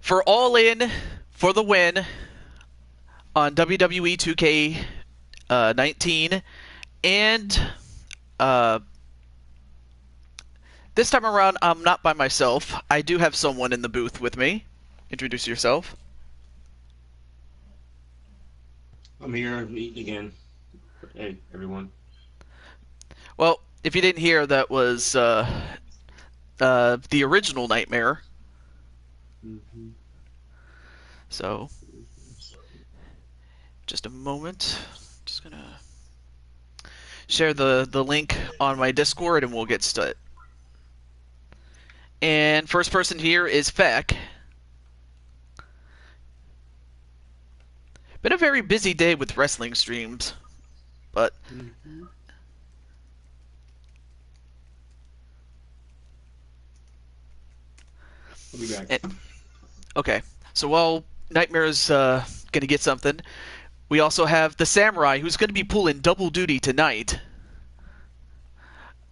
for All In for the win on WWE 2K19, and uh, this time around I'm not by myself. I do have someone in the booth with me. Introduce yourself. I'm here eating again. Hey, everyone. Well, if you didn't hear, that was the original Nightmare. Mm-hmm. So, just a moment. Just gonna share the link on my Discord and we'll get started. And first person here is Feck. Been a very busy day with wrestling streams, but Mm-hmm. I'll be back. eh, okay. So while Nightmare's gonna get something, we also have the Samurai who's gonna be pulling double duty tonight.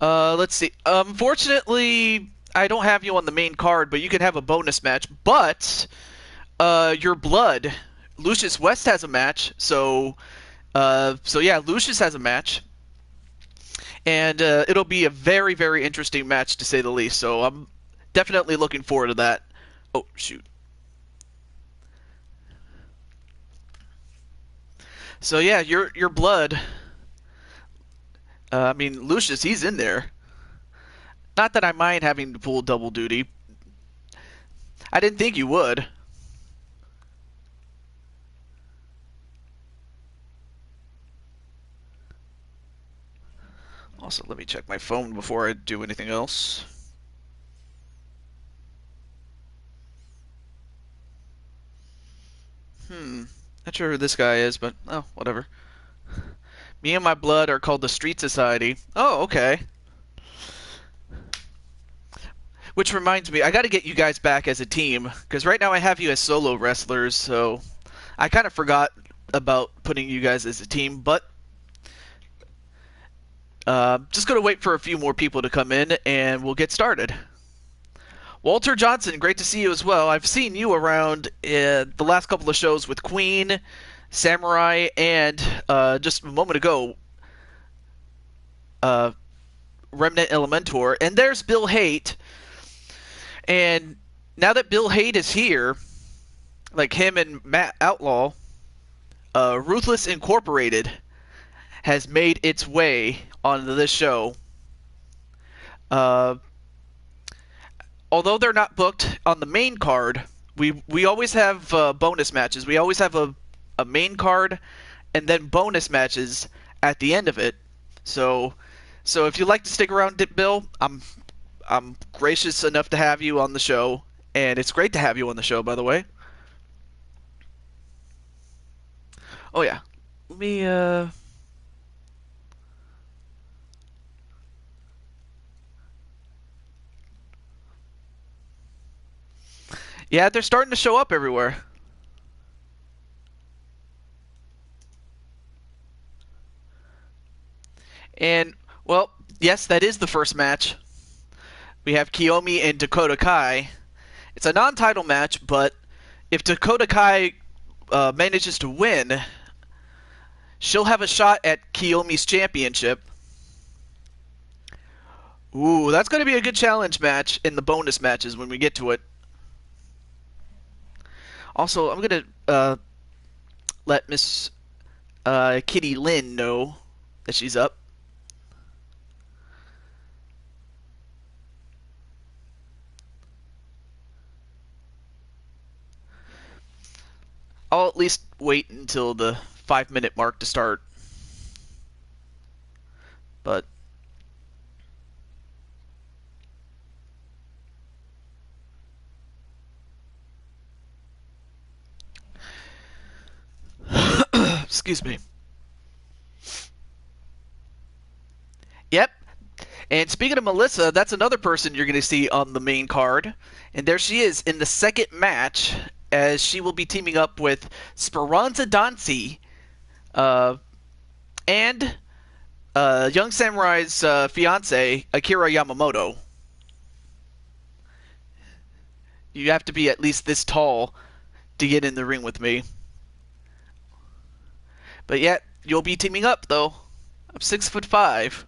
Let's see. Unfortunately, I don't have you on the main card, but you can have a bonus match. But your blood, Lucius West has a match. So yeah, Lucius has a match, and it'll be a very, very interesting match to say the least. So I'm definitely looking forward to that. Oh shoot. So yeah, your blood. I mean, Lucius, he's in there. Not that I mind having to pull double duty. I didn't think you would. Also, let me check my phone before I do anything else. Not sure who this guy is, but oh, whatever. Me and my blood are called the Street Society. Oh, okay. Which reminds me, I got to get you guys back as a team because right now I have you as solo wrestlers, so I kind of forgot about putting you guys as a team. But just gonna wait for a few more people to come in, and we'll get started. Walter Johnson, great to see you as well. I've seen you around the last couple of shows with Queen, Samurai, and just a moment ago, uh, Remnant Elementor. And there's Bill Haight. And now that Bill Haight is here, like him and Matt Outlaw, Ruthless Incorporated has made its way onto this show. Uh, Although they're not booked on the main card, we always have bonus matches. We always have a main card and then bonus matches at the end of it. So if you'd like to stick around, Bill, I'm gracious enough to have you on the show, and it's great to have you on the show, by the way. Oh yeah, let me yeah, they're starting to show up everywhere. And well, yes, that is the first match. We have Kiyomi and Dakota Kai. It's a non-title match, but if Dakota Kai manages to win, she'll have a shot at Kiyomi's championship. Ooh, that's going to be a good challenge match in the bonus matches when we get to it. Also, I'm going to let Miss Kitty Lynn know that she's up. I'll at least wait until the 5-minute mark to start. But excuse me. Yep. And speaking of Melissa, that's another person you're going to see on the main card. And there she is in the second match, as she will be teaming up with Speranza Dancy uh, and Young Samurai's fiance, Akira Yamamoto. You have to be at least this tall to get in the ring with me. But yet, you'll be teaming up, though. I'm 6'5".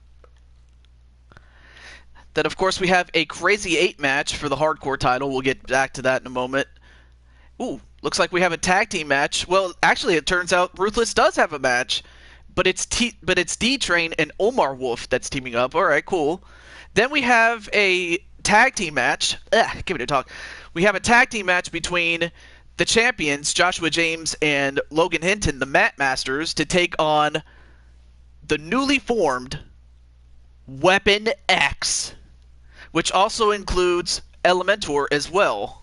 Then, of course, we have a Crazy 8 match for the Hardcore title. We'll get back to that in a moment. Ooh, looks like we have a tag team match. Well, actually, it turns out Ruthless does have a match. But it's D-Train and Omar Wolf that's teaming up. All right, cool. Then we have a tag team match. Give it a talk. We have a tag team match between the champions, Joshua James and Logan Hinton, the Mat Masters, to take on the newly formed Weapon X, which also includes Elementor as well.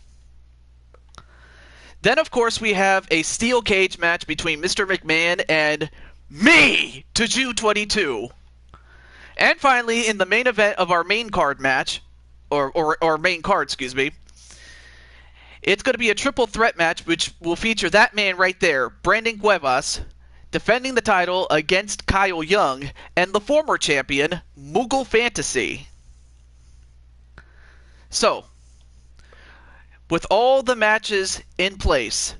Then, of course, we have a steel cage match between Mr. McMahon and me, Taju22. And finally, in the main event of our main card match, or main card, excuse me, it's going to be a triple threat match, which will feature that man right there, Brandon Cuevas, defending the title against Kyle Young, and the former champion, Mughal Fantasy. So, with all the matches in place,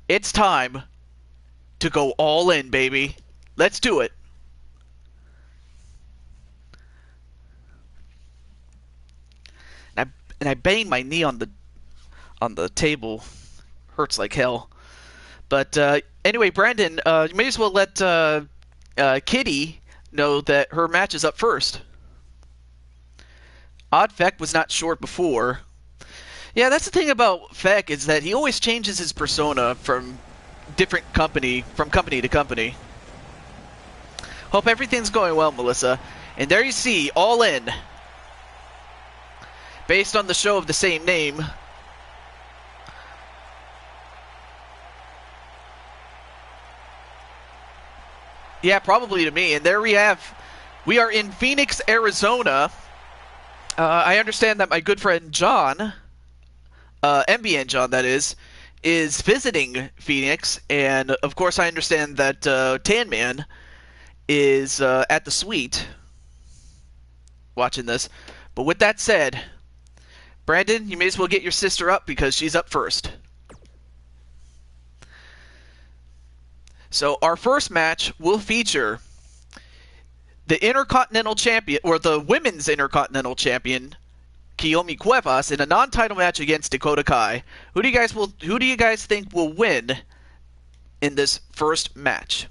it's time to go all in, baby. Let's do it. And I banged my knee on the table. Hurts like hell. But anyway, Brandon, you may as well let Kitty know that her match is up first. Odd Feck was not short before. Yeah, that's the thing about Feck, is that he always changes his persona from company to company. Hope everything's going well, Melissa. And there you see, All In, based on the show of the same name. Yeah, probably to me. And there we are in Phoenix, Arizona. I understand that my good friend John, MBN John that is visiting Phoenix. And of course I understand that Tan Man is at the suite watching this. But with that said, Brandon, you may as well get your sister up because she's up first. So our first match will feature the Intercontinental Champion, or the Women's Intercontinental Champion, Kiyomi Cuevas, in a non-title match against Dakota Kai. Who do you guys think will win in this first match?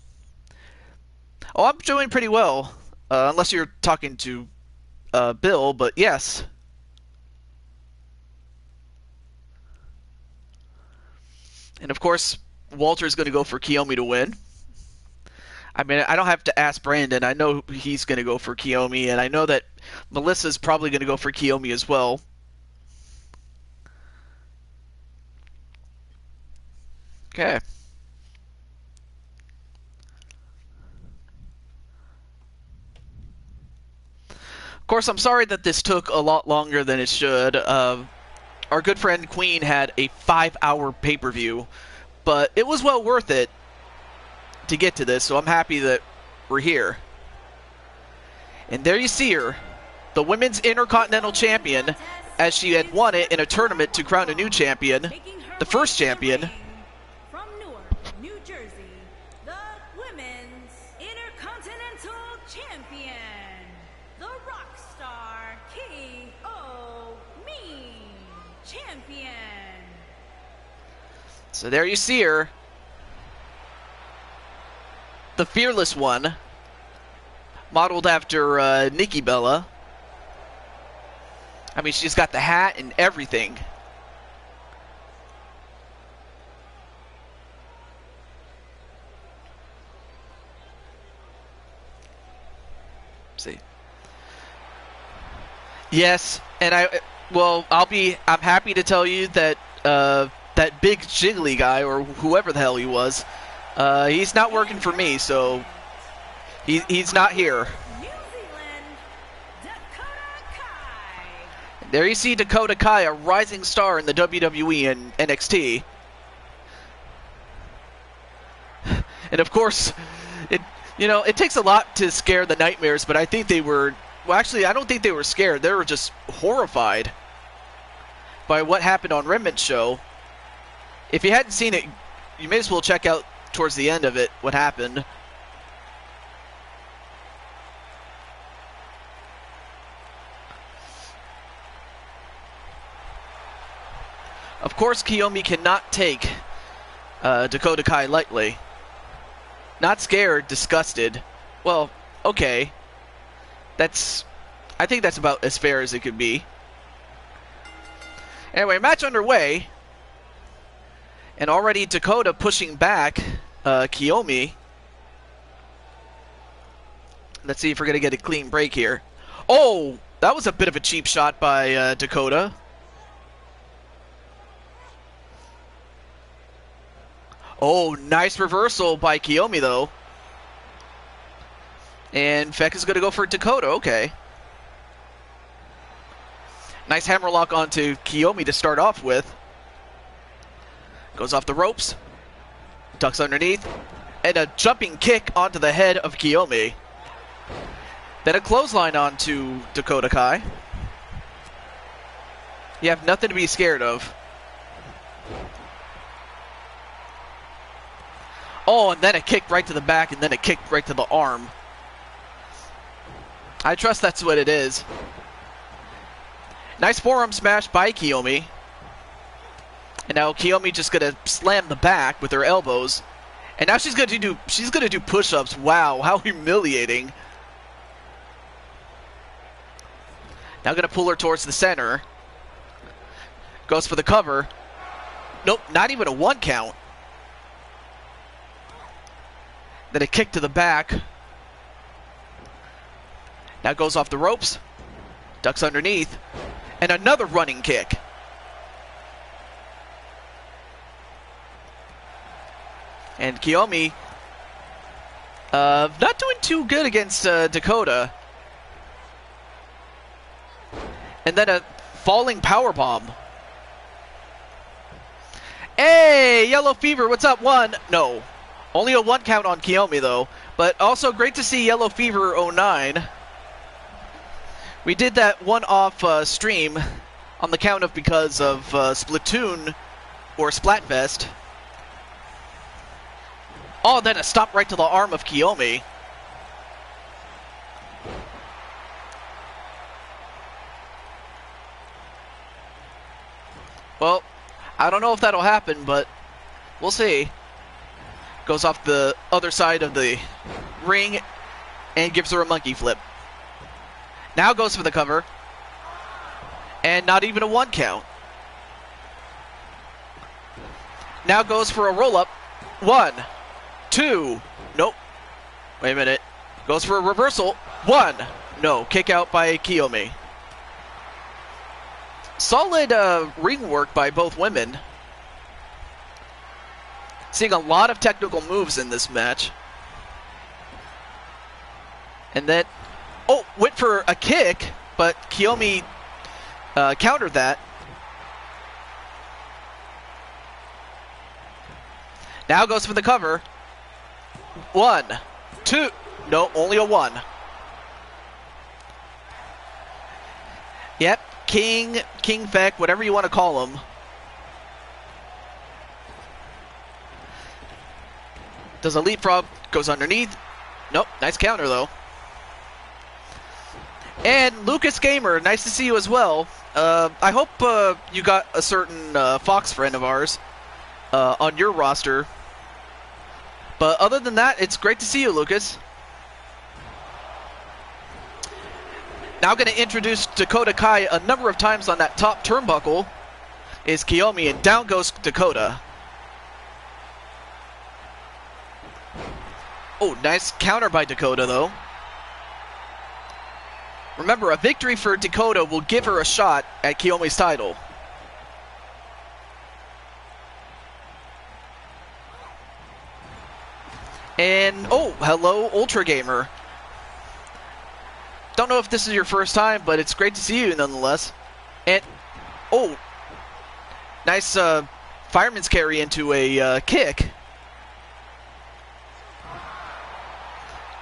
Oh, I'm doing pretty well, unless you're talking to Bill, but yes. And of course, Walter's going to go for Kiyomi to win. I mean, I don't have to ask Brandon. I know he's going to go for Kiyomi, and I know that Melissa's probably going to go for Kiyomi as well. Okay. Of course, I'm sorry that this took a lot longer than it should. Our good friend Queen had a 5-hour pay-per-view, but it was well worth it to get to this, so I'm happy that we're here. And there you see her, the Women's Intercontinental Champion, as she had won it in a tournament to crown a new champion, the first champion. From Newark, New Jersey, the Women's Intercontinental Champion, the Rockstar K.O.Me Champion. So there you see her, the Fearless One, modeled after Nikki Bella. I mean, she's got the hat and everything. See. Yes, and I'm happy to tell you that that big jiggly guy, or whoever the hell he was, he's not working for me, so he's not here. New Zealand, Dakota Kai. There you see Dakota Kai, a rising star in the WWE and NXT. And of course, it takes a lot to scare the Nightmares, but I think they were, well, actually, I don't think they were scared. They were just horrified by what happened on Remnant's show. If you hadn't seen it, you may as well check out towards the end of it what happened. Of course, Kiyomi cannot take Dakota Kai lightly. Not scared, disgusted. Well, okay. I think that's about as fair as it could be. Anyway, match underway. And already Dakota pushing back Kiyomi. Let's see if we're going to get a clean break here. Oh, that was a bit of a cheap shot by Dakota. Oh, nice reversal by Kiyomi, though. And Feck is going to go for Dakota. Okay. Nice hammerlock onto Kiyomi to start off with. Goes off the ropes. Ducks underneath. And a jumping kick onto the head of Kiyomi. Then a clothesline onto Dakota Kai. You have nothing to be scared of. Oh, and then a kick right to the back, and then a kick right to the arm. I trust that's what it is. Nice forearm smash by Kiyomi. And now Kiyomi just gonna slam the back with her elbows. And now she's gonna do push-ups. Wow, how humiliating. Now gonna pull her towards the center. Goes for the cover. Nope, not even a 1 count. Then a kick to the back. Now goes off the ropes. Ducks underneath. And another running kick. And Kiyomi not doing too good against Dakota. And then a falling powerbomb. Hey, Yellow Fever, what's up? 1. No. Only a 1 count on Kiyomi, though. But also great to see Yellow Fever 09. We did that one-off stream on the count of because of Splatoon or Splatfest. Oh, then a stop right to the arm of Kiyomi. Well, I don't know if that'll happen, but we'll see. Goes off the other side of the ring and gives her a monkey flip. Now goes for the cover. And not even a 1 count. Now goes for a roll-up. 1, 2. Nope. Wait a minute. Goes for a reversal. 1. No. Kick out by Kiyomi. Solid ring work by both women. Seeing a lot of technical moves in this match. And then, oh, went for a kick, but Kiyomi countered that. Now goes for the cover. 1, 2, no, only a 1. Yep, King Feck, whatever you want to call him. Does a leapfrog, goes underneath. Nope, nice counter though. And Lucas Gamer, nice to see you as well. I hope you got a certain Fox friend of ours on your roster. But other than that, it's great to see you, Lucas. Now going to introduce Dakota Kai a number of times on that top turnbuckle is Kiyomi, and down goes Dakota. Oh, nice counter by Dakota, though. Remember, a victory for Dakota will give her a shot at Kiyomi's title. And, oh, hello, Ultra Gamer. Don't know if this is your first time, but it's great to see you nonetheless. And, oh, nice fireman's carry into a kick.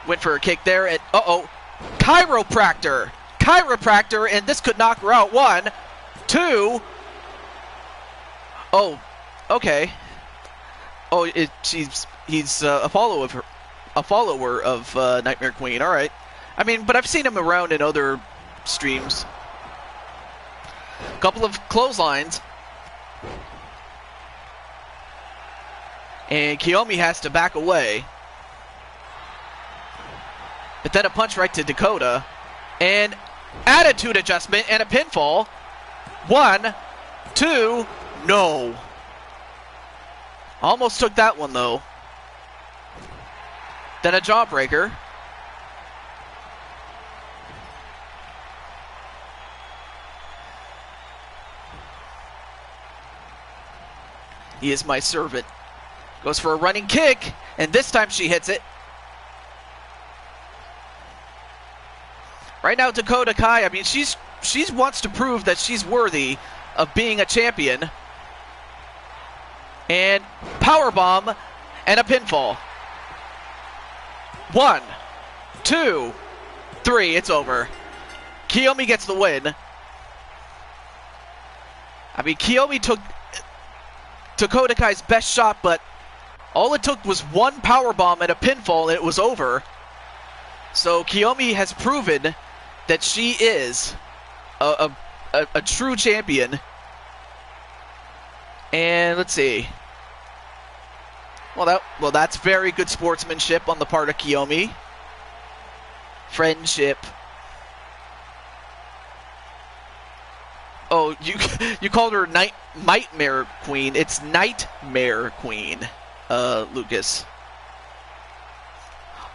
Went for a kick there, and uh-oh, chiropractor, and this could knock her out. 1, 2, Oh, okay. Oh, he's a follower of Nightmare Queen. All right. I mean, but I've seen him around in other streams. Couple of clotheslines. And Kiyomi has to back away. But then a punch right to Dakota. And attitude adjustment and a pinfall. 1, 2, no. Almost took that one, though. Then a jawbreaker. He is my servant. Goes for a running kick, and this time she hits it. Right now, Dakota Kai, I mean, she wants to prove that she's worthy of being a champion. And powerbomb and a pinfall. 1, 2, 3, it's over. Kiyomi gets the win. I mean, Kiyomi took Dakota Kai's best shot, but all it took was one powerbomb and a pinfall, and it was over. So Kiyomi has proven that she is a true champion. And let's see. Well, that's very good sportsmanship on the part of Kiyomi. Friendship. Oh, you called her Nightmare Queen. It's Nightmare Queen, Lucas.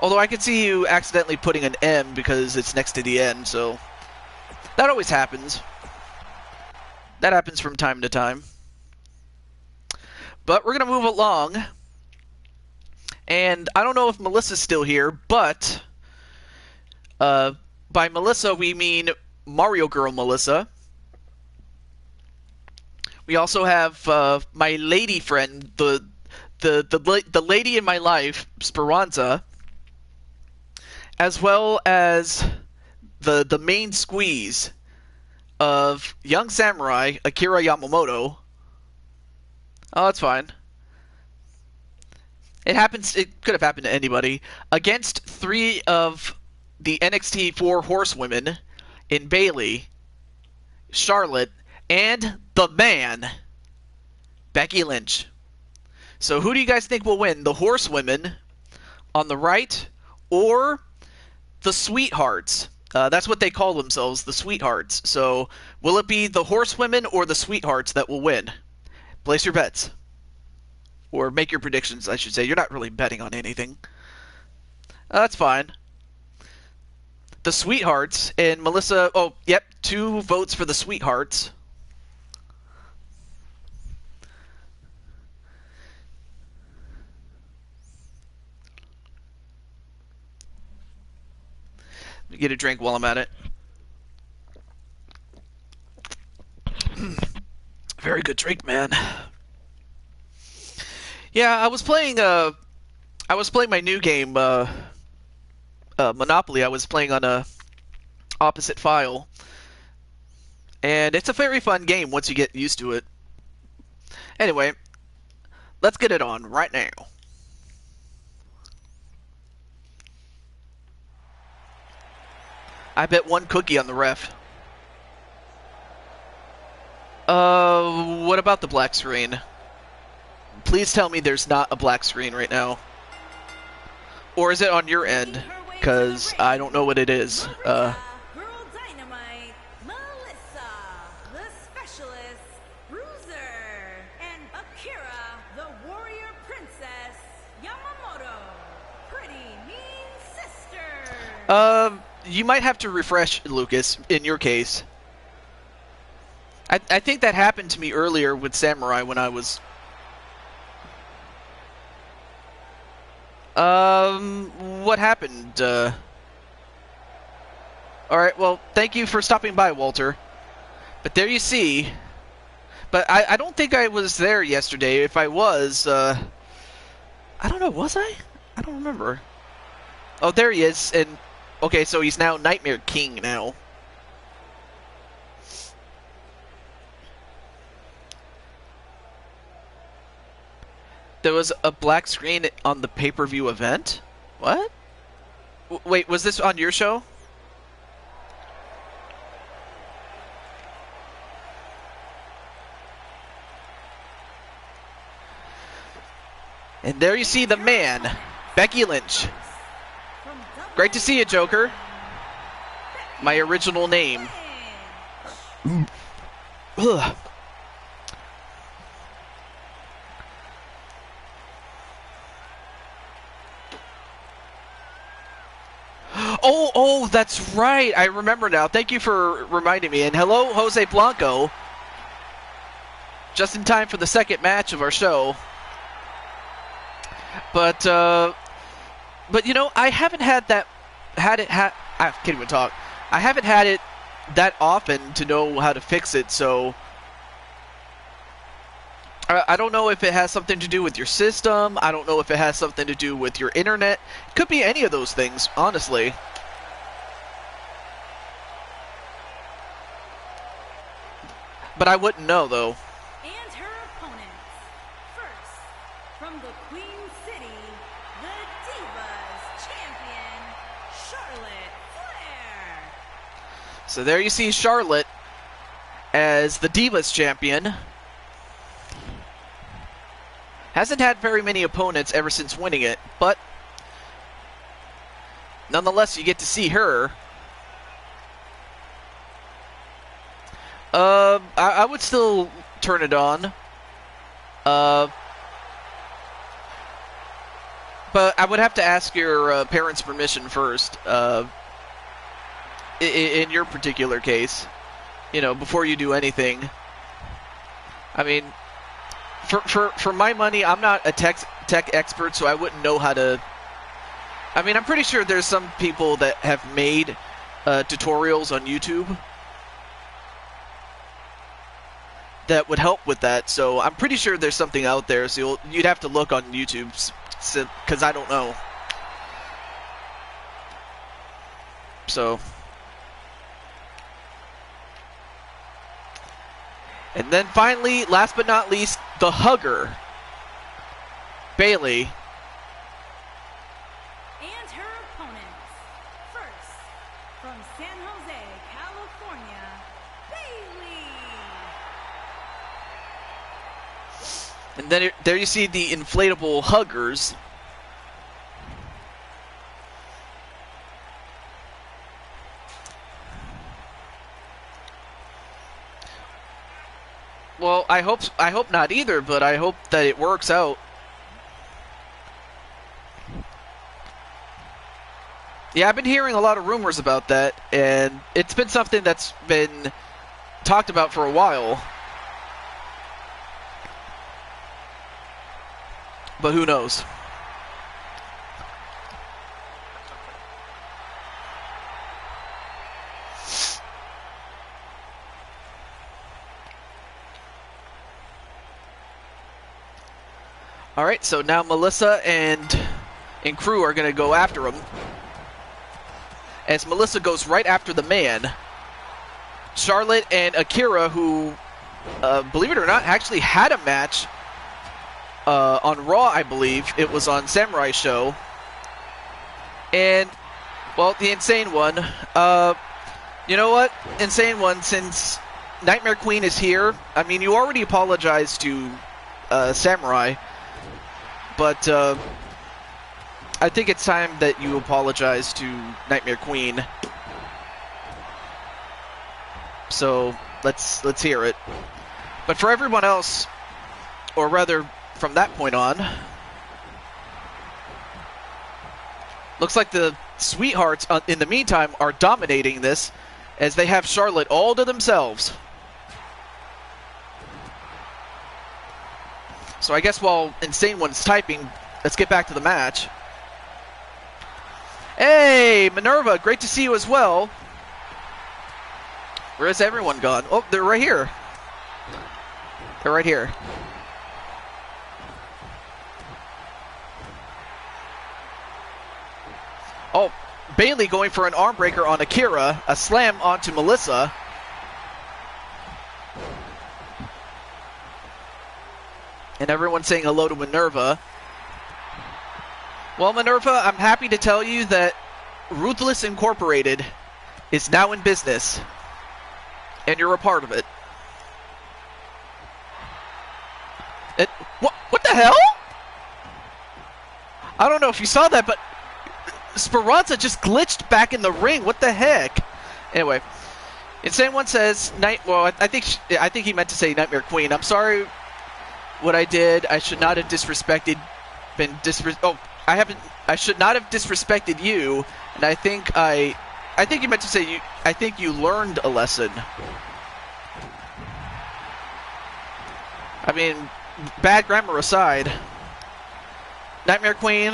Although I could see you accidentally putting an M because it's next to the N, so that always happens. That happens from time to time. But we're going to move along. And I don't know if Melissa's still here, but by Melissa we mean Mario Girl Melissa. We also have my lady friend, the lady in my life, Speranza, as well as the main squeeze of Young Samurai, Akira Yamamoto. Oh, that's fine. It happens. It could have happened to anybody. Against 3 of the NXT 4 horsewomen in Bayley, Charlotte, and the man, Becky Lynch. So who do you guys think will win? The horsewomen on the right or the sweethearts? That's what they call themselves, the sweethearts. So will it be the horsewomen or the sweethearts that will win? Place your bets. Or make your predictions, I should say. You're not really betting on anything. That's fine. The Sweethearts and Melissa... Oh, yep, 2 votes for the Sweethearts. Get a drink while I'm at it. Very good drink, man. Yeah, I was playing my new game, Monopoly. I was playing on a opposite file. And it's a very fun game once you get used to it. Anyway, let's get it on right now. I bet 1 cookie on the ref. What about the black screen? Please tell me there's not a black screen right now. Or is it on your end? Because I don't know what it is. Girl Dynamite, Melissa, the Specialist, Bruiser, and Akira, the Warrior Princess, Yamamoto, Pretty Mean Sister. You might have to refresh, Lucas, in your case. I think that happened to me earlier with Samurai when I was... What happened? Alright, well, thank you for stopping by, Walter. But there you see. But I don't think I was there yesterday. If I was, I don't know, was I? I don't remember. Oh, there he is, and... Okay, so he's now Nightmare King now. There was a black screen on the pay-per-view event? What? Wait, was this on your show? And there you see the man, Becky Lynch. Great to see you, Joker. My original name. Ugh. Oh, that's right. I remember now. Thank you for reminding me. And hello, Jose Blanco. Just in time for the second match of our show. But you know, I haven't had that. I can't even talk. I haven't had it that often to know how to fix it. So I don't know if it has something to do with your system. I don't know if it has something to do with your internet. It could be any of those things, honestly. But I wouldn't know, though. And her opponents. First, from the Queen City, the Divas Champion, Charlotte Flair. So there you see Charlotte as the Divas Champion. Hasn't had very many opponents ever since winning it, but nonetheless, you get to see her. I would still turn it on. But I would have to ask your parents' permission first. In your particular case, you know, before you do anything. I mean, for my money, I'm not a tech expert, so I wouldn't know how to. I mean, I'm pretty sure there's some people that have made tutorials on YouTube that would help with that, so I'm pretty sure there's something out there, so you'd have to look on YouTube, because I don't know. So, and then finally, last but not least, the hugger, Bayley. And her opponents. First, from San Jose, California, Bayley. And then there you see the inflatable huggers. Well, I hope not either, but I hope that it works out. Yeah, I've been hearing a lot of rumors about that, and it's been something that's been talked about for a while. But who knows? All right, so now Melissa and crew are going to go after him. As Melissa goes right after the man. Charlotte and Akira, who, believe it or not, actually had a match on Raw, I believe. It was on Samurai Show. And, well, the Insane One. You know what? Insane One, since Nightmare Queen is here, I mean, you already apologized to Samurai. But I think it's time that you apologize to Nightmare Queen. So let's hear it. But for everyone else, or rather from that point on, looks like the Sweethearts in the meantime are dominating this as they have Charlotte all to themselves. So I guess while Insane One's typing, let's get back to the match. Hey, Minerva, great to see you as well. Where is everyone gone? Oh, they're right here. They're right here. Oh, Bayley going for an arm breaker on Akira. A slam onto Melissa. And everyone's saying hello to Minerva. Well, Minerva, I'm happy to tell you that Ruthless Incorporated is now in business. And you're a part of it. What the hell? I don't know if you saw that, but Speranza just glitched back in the ring. What the heck? Anyway, Insane One says, I think he meant to say Nightmare Queen. I'm sorry what I did. I should not have disrespected, I should not have disrespected you. And I think you meant to say I think you learned a lesson. I mean, bad grammar aside, Nightmare Queen,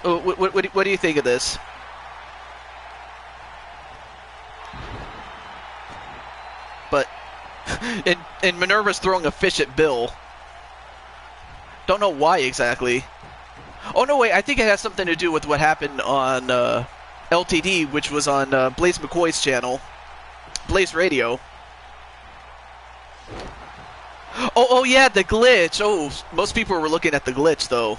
what do you think of this? But, and Minerva's throwing a fish at Bill. Don't know why exactly. Oh, no, wait, I think it has something to do with what happened on LTD, which was on Blaze McCoy's channel, Blaze Radio. Oh, yeah, the glitch. Oh, most people were looking at the glitch, though.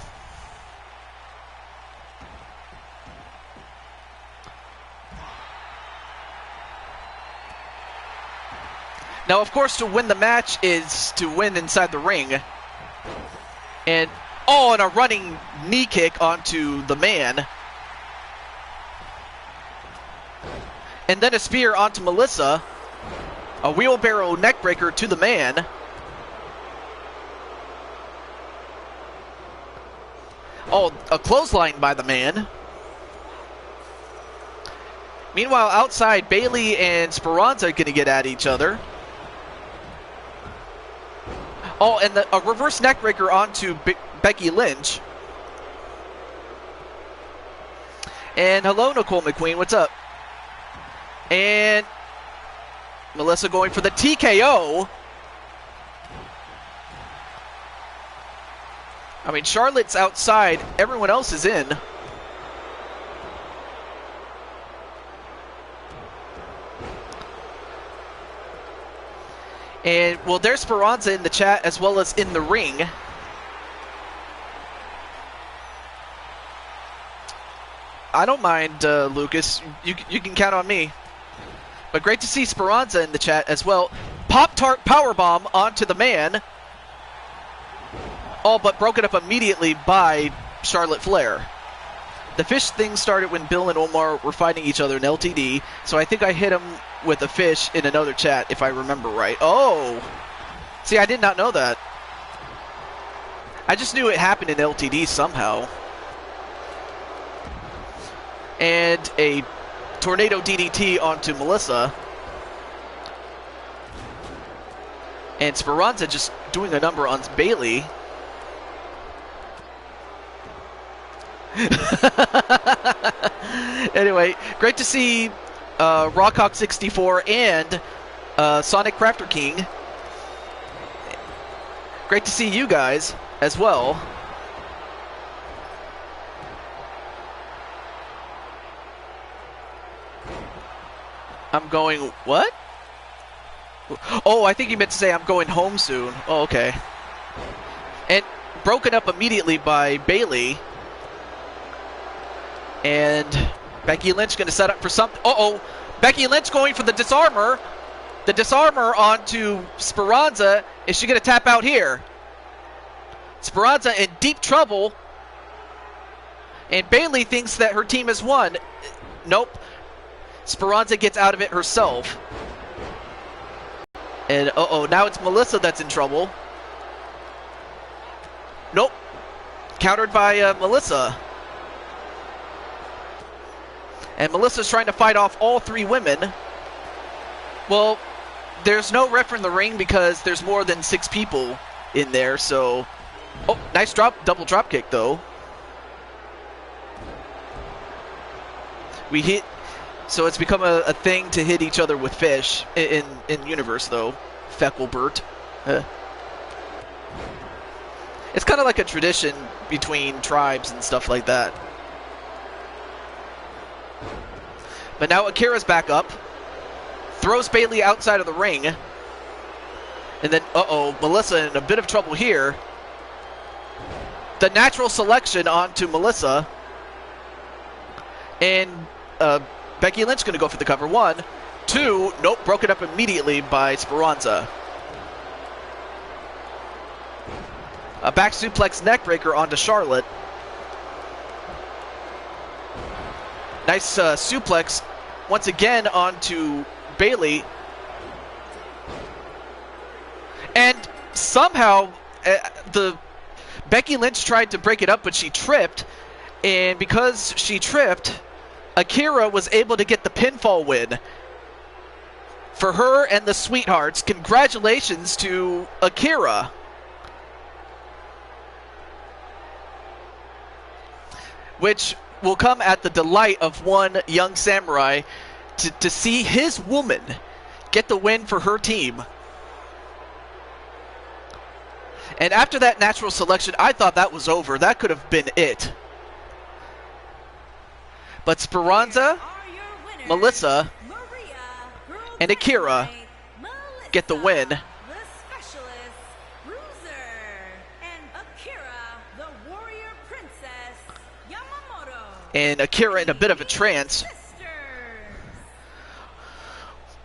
Now, of course, to win the match is to win inside the ring. And a running knee kick onto the man. And then a spear onto Melissa. A wheelbarrow neckbreaker to the man. Oh, a clothesline by the man. Meanwhile, outside, Bayley and Speranza are going to get at each other. Oh, and a reverse neckbreaker onto Becky Lynch. And hello, Nicole McQueen. What's up? And Melissa going for the TKO. I mean, Charlotte's outside. Everyone else is in. And, well, there's Speranza in the chat as well as in the ring. I don't mind, Lucas. You can count on me. But great to see Speranza in the chat as well. Pop-Tart powerbomb onto the man. All but broken up immediately by Charlotte Flair. The fish thing started when Bill and Omar were fighting each other in LTD, so I think I hit him with a fish in another chat, if I remember right. Oh! See, I did not know that. I just knew it happened in LTD somehow. And a tornado DDT onto Melissa. And Speranza just doing a number on Bayley. Anyway, great to see Rockhawk64 and Sonic Crafter King. Great to see you guys as well. I'm going, what? Oh, I think you meant to say I'm going home soon. Oh, okay. And broken up immediately by Bayley. And Becky Lynch going to set up for something. Uh-oh. Becky Lynch going for the disarmor. The disarmor onto Speranza. Is she going to tap out here? Speranza in deep trouble. And Bayley thinks that her team has won. Nope. Speranza gets out of it herself. And now it's Melissa that's in trouble. Nope. Countered by Melissa. And Melissa's trying to fight off all three women. Well, there's no ref in the ring because there's more than 6 people in there, so... Oh, nice double drop kick, though. We hit... So it's become a thing to hit each other with fish in Universe, though. Feckelbert. It's kind of like a tradition between tribes and stuff like that. But now Akira's back up. Throws Bayley outside of the ring. And then, Melissa in a bit of trouble here. the natural selection onto Melissa. And Becky Lynch going to go for the cover. 1, 2, nope, broken up immediately by Speranza. A back suplex neckbreaker onto Charlotte. Nice suplex once again onto Bayley. And somehow the Becky Lynch tried to break it up, but she tripped. And because she tripped, Akira was able to get the pinfall win for her and the Sweethearts. Congratulations to Akira. Which will come at the delight of one young samurai to see his woman get the win for her team. And after that natural selection, I thought that was over. That could have been it. But Speranza, Melissa, and Akira get the win. The Specialist, Bruiser, and Akira, the Warrior Princess, Yamamoto. And Akira in a bit of a trance, Sisters.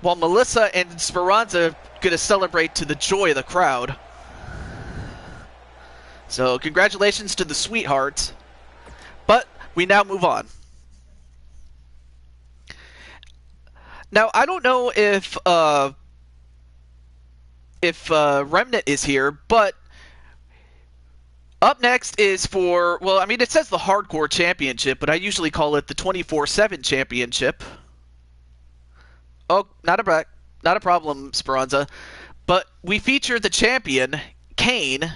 while Melissa and Speranza going to celebrate to the joy of the crowd. So congratulations to the Sweethearts. But we now move on. Now, I don't know if Remnant is here, but up next is for, well, I mean, it says the Hardcore Championship, but I usually call it the 24/7 Championship. Oh, not a problem, Speranza. But we feature the champion, Kane,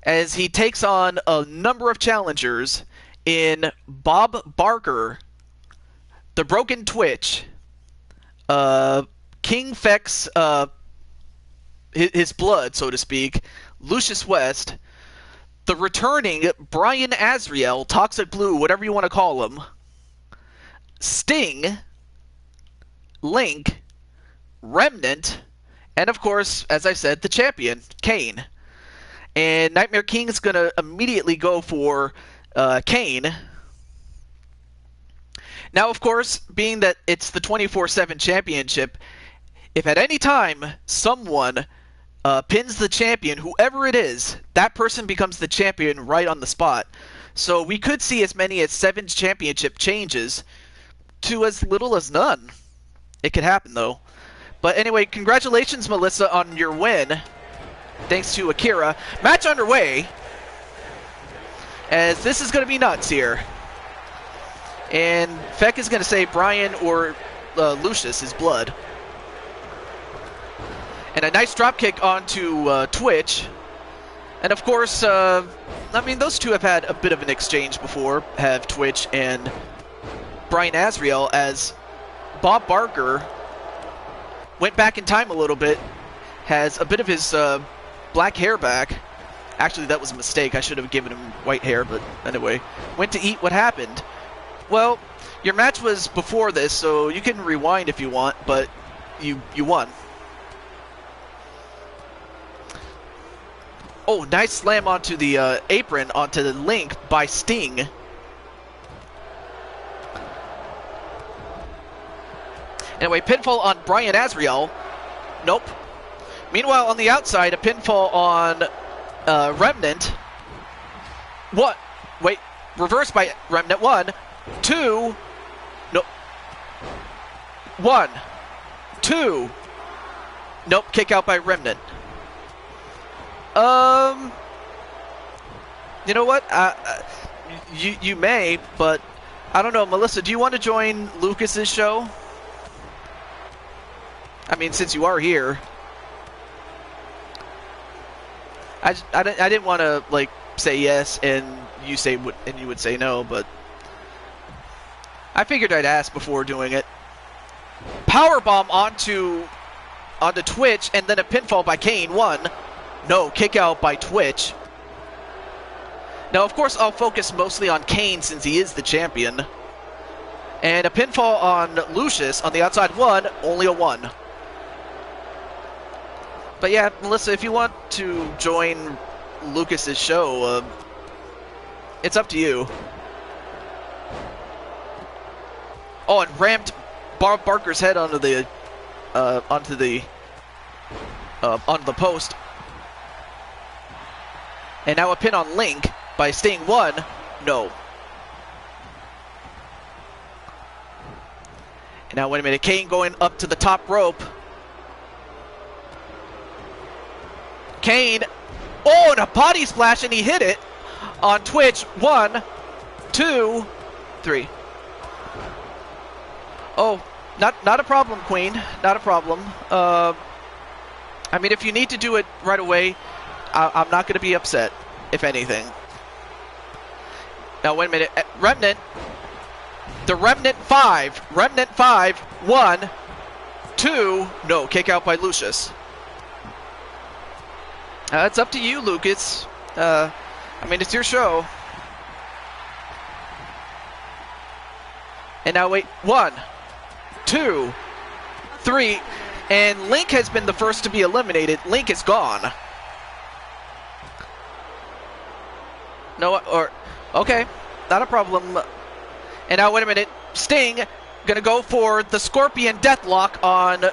as he takes on a number of challengers in Bob Barker, the Broken Twitch, King Fex, his blood, so to speak, Lucius West, the returning Brian Azriel, Toxic Blue, whatever you want to call him, Sting, Link, Remnant, and of course, as I said, the champion, Kane. And Nightmare King is going to immediately go for Kane. Now, of course, being that it's the 24/7 Championship, if at any time someone pins the champion, whoever it is, that person becomes the champion right on the spot. So we could see as many as 7 championship changes to as little as none. It could happen, though. But anyway, congratulations, Melissa, on your win. Thanks to Akira. Match underway, as this is going to be nuts here. And Feck is going to say Brian or Lucius is blood. And a nice dropkick onto Twitch. And of course, I mean, those two have had a bit of an exchange before, have Twitch and Brian Azriel, as Bob Barker went back in time a little bit, has a bit of his black hair back. Actually, that was a mistake. I should have given him white hair, but anyway. Went to eat what happened. Well, your match was before this, so you can rewind if you want, but you won. Oh, nice slam onto the apron, onto the Link by Sting. Anyway, pinfall on Brian Azriel. Nope. Meanwhile, on the outside, a pinfall on Remnant. What? Wait. Reversed by Remnant. 1, 2. Nope. 1, 2. Nope. Kick out by Remnant. You know what? You may, but I don't know. Melissa, do you want to join Lucas's show? I mean, since you are here. I didn't want to, like, say yes and you would say no, but I figured I'd ask before doing it. Powerbomb onto Twitch, and then a pinfall by Kane. 1. No, kick out by Twitch. Now, of course, I'll focus mostly on Kane since he is the champion. And a pinfall on Lucius on the outside. 1, only a 1. But yeah, Melissa, if you want to join Lucas's show. It's up to you. Oh, and rammed Bob Barker's head onto the post. And now a pin on Link by Sting. 1, no. And now wait a minute, Kane going up to the top rope. Kane, oh, and a body splash, and he hit it on Twitch. 1, 2, 3. Oh, not a problem, Queen. Not a problem. I mean, if you need to do it right away, I'm not going to be upset, if anything. Now, wait a minute. Remnant. The Remnant 5. Remnant 5. 1, 2. No, kick out by Lucius. It's up to you, Lucas. I mean, it's your show. And now, wait. 1, 2, 3. And Link has been the first to be eliminated. Link is gone. No, or okay, not a problem. And now wait a minute, Sting gonna go for the Scorpion Deathlock on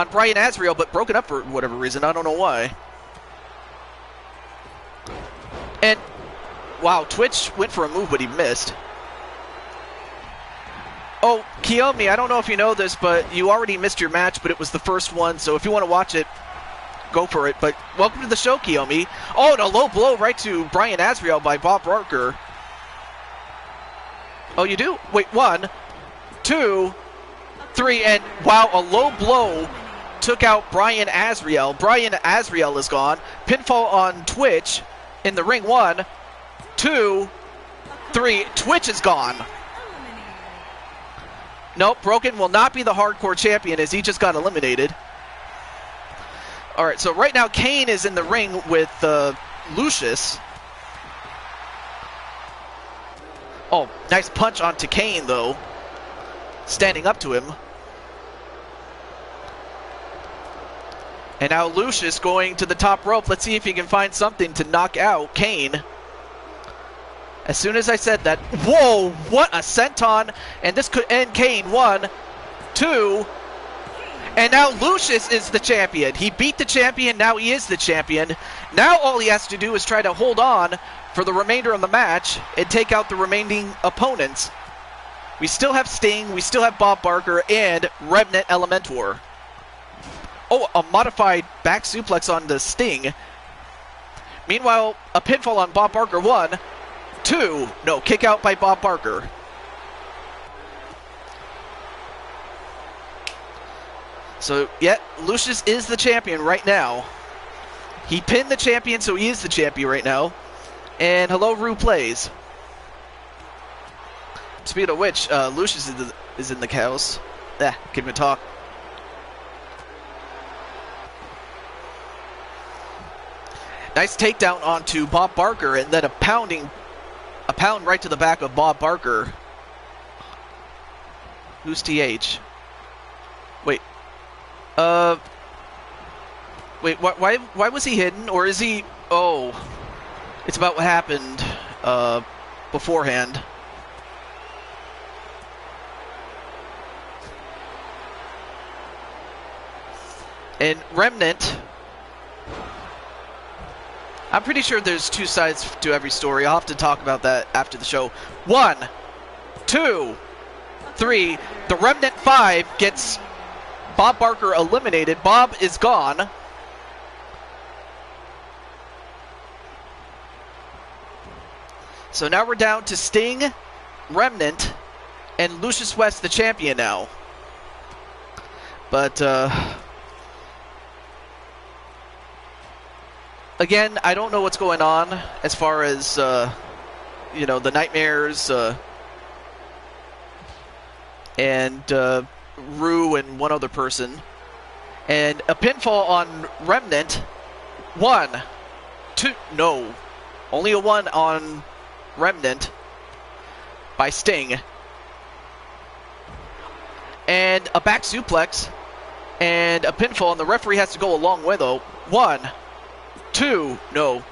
Brian Azrael, but broken up for whatever reason. I don't know why. And wow, Twitch went for a move, but he missed. Oh, Kiyomi, I don't know if you know this, but you already missed your match, but it was the first one, so if you want to watch it, go for it. But welcome to the show, Kiyomi. Oh, and a low blow right to Brian Azrael by Bob Barker. Oh, you do? Wait, 1, 2, 3, and wow, a low blow took out Brian Azrael. Brian Azrael is gone. Pinfall on Twitch in the ring. 1, 2, 3. Twitch is gone. Nope, Broken will not be the hardcore champion as he just got eliminated. Alright, so right now Kane is in the ring with Lucius. Oh, nice punch onto Kane, though. Standing up to him. And now Lucius going to the top rope. Let's see if he can find something to knock out Kane. As soon as I said that, whoa, what a senton. And this could end Kane. 1, 2, and now Lucius is the champion. He beat the champion, now he is the champion. Now all he has to do is try to hold on for the remainder of the match and take out the remaining opponents. We still have Sting, we still have Bob Barker, and Remnant Elementor. Oh, a modified back suplex on the Sting. Meanwhile, a pinfall on Bob Barker. 1, 2, no, kick out by Bob Barker. So, yeah, Lucius is the champion right now. He pinned the champion, so he is the champion right now. And hello, Rue Plays. Speaking of which, Lucius is in the house. Can't even talk. Nice takedown onto Bob Barker, and then a pound right to the back of Bob Barker. Who's TH? Wait. Wait, why was he hidden? Or is he... Oh. It's about what happened, beforehand. And Remnant... I'm pretty sure there's 2 sides to every story. I'll have to talk about that after the show. 1, 2, 3. The Remnant 5 gets Bob Barker eliminated. Bob is gone. So now we're down to Sting, Remnant, and Lucius West, the champion now. But, again, I don't know what's going on as far as, you know, the Nightmares, and, Rue and one other person. And a pinfall on Remnant. 1, 2, no. Only a 1 on Remnant by Sting. And a back suplex and a pinfall, and the referee has to go a long way though. 1, 2, no.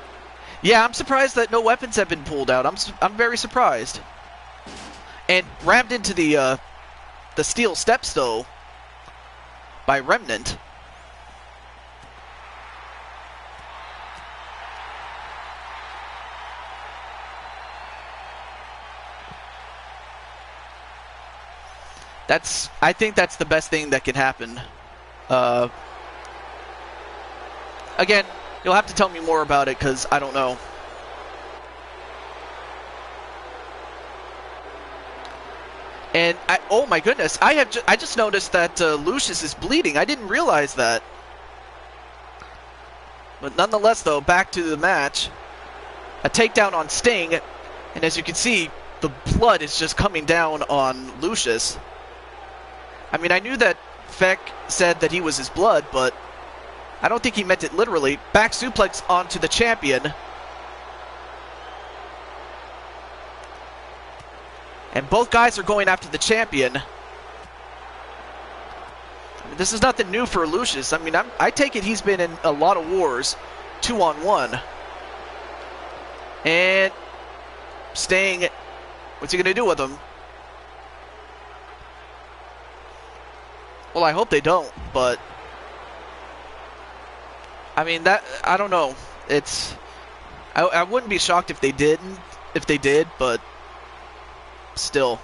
Yeah, I'm surprised that no weapons have been pulled out. I'm very surprised. And rammed into the steel steps, though, by Remnant. I think that's the best thing that can happen. Again, you'll have to tell me more about it, because I don't know. And oh my goodness, I just noticed that Lucius is bleeding. I didn't realize that. But nonetheless, though, back to the match. A takedown on Sting, and as you can see, the blood is just coming down on Lucius. I mean, I knew that Feck said that he was his blood, but I don't think he meant it literally. Back suplex onto the champion. And both guys are going after the champion. This is nothing new for Lucius. I mean, I take it he's been in a lot of wars, 2-on-1. And Sting, what's he going to do with him? Well, I hope they don't, but I mean, I don't know. I wouldn't be shocked if they did, but still.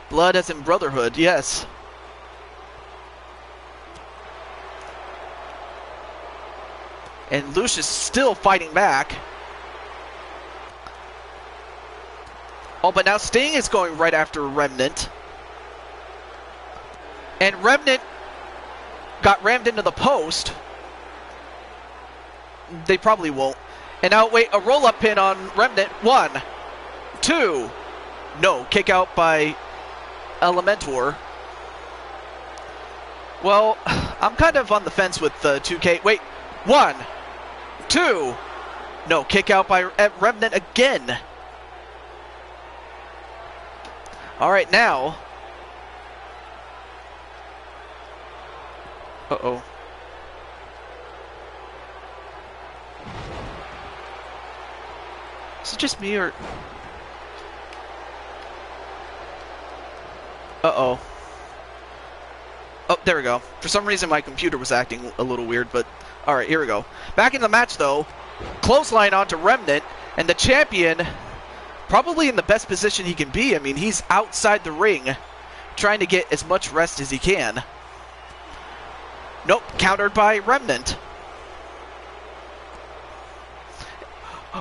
Blood as in brotherhood, yes. And Lucius still fighting back. Oh, but now Sting is going right after Remnant. And Remnant got rammed into the post. They probably won't. And now, wait, a roll-up pin on Remnant. 1, 2. No, kick out by Elementor. Well, I'm kind of on the fence with 2K. Wait, 1, 2. No, kick out by Remnant again. All right, now. Uh-oh. Is it just me, or... Uh-oh. Oh, there we go. For some reason, my computer was acting a little weird, but... Alright, here we go. Back in the match, though. Clothesline onto Remnant, and the champion, probably in the best position he can be. I mean, he's outside the ring, trying to get as much rest as he can. Nope, countered by Remnant.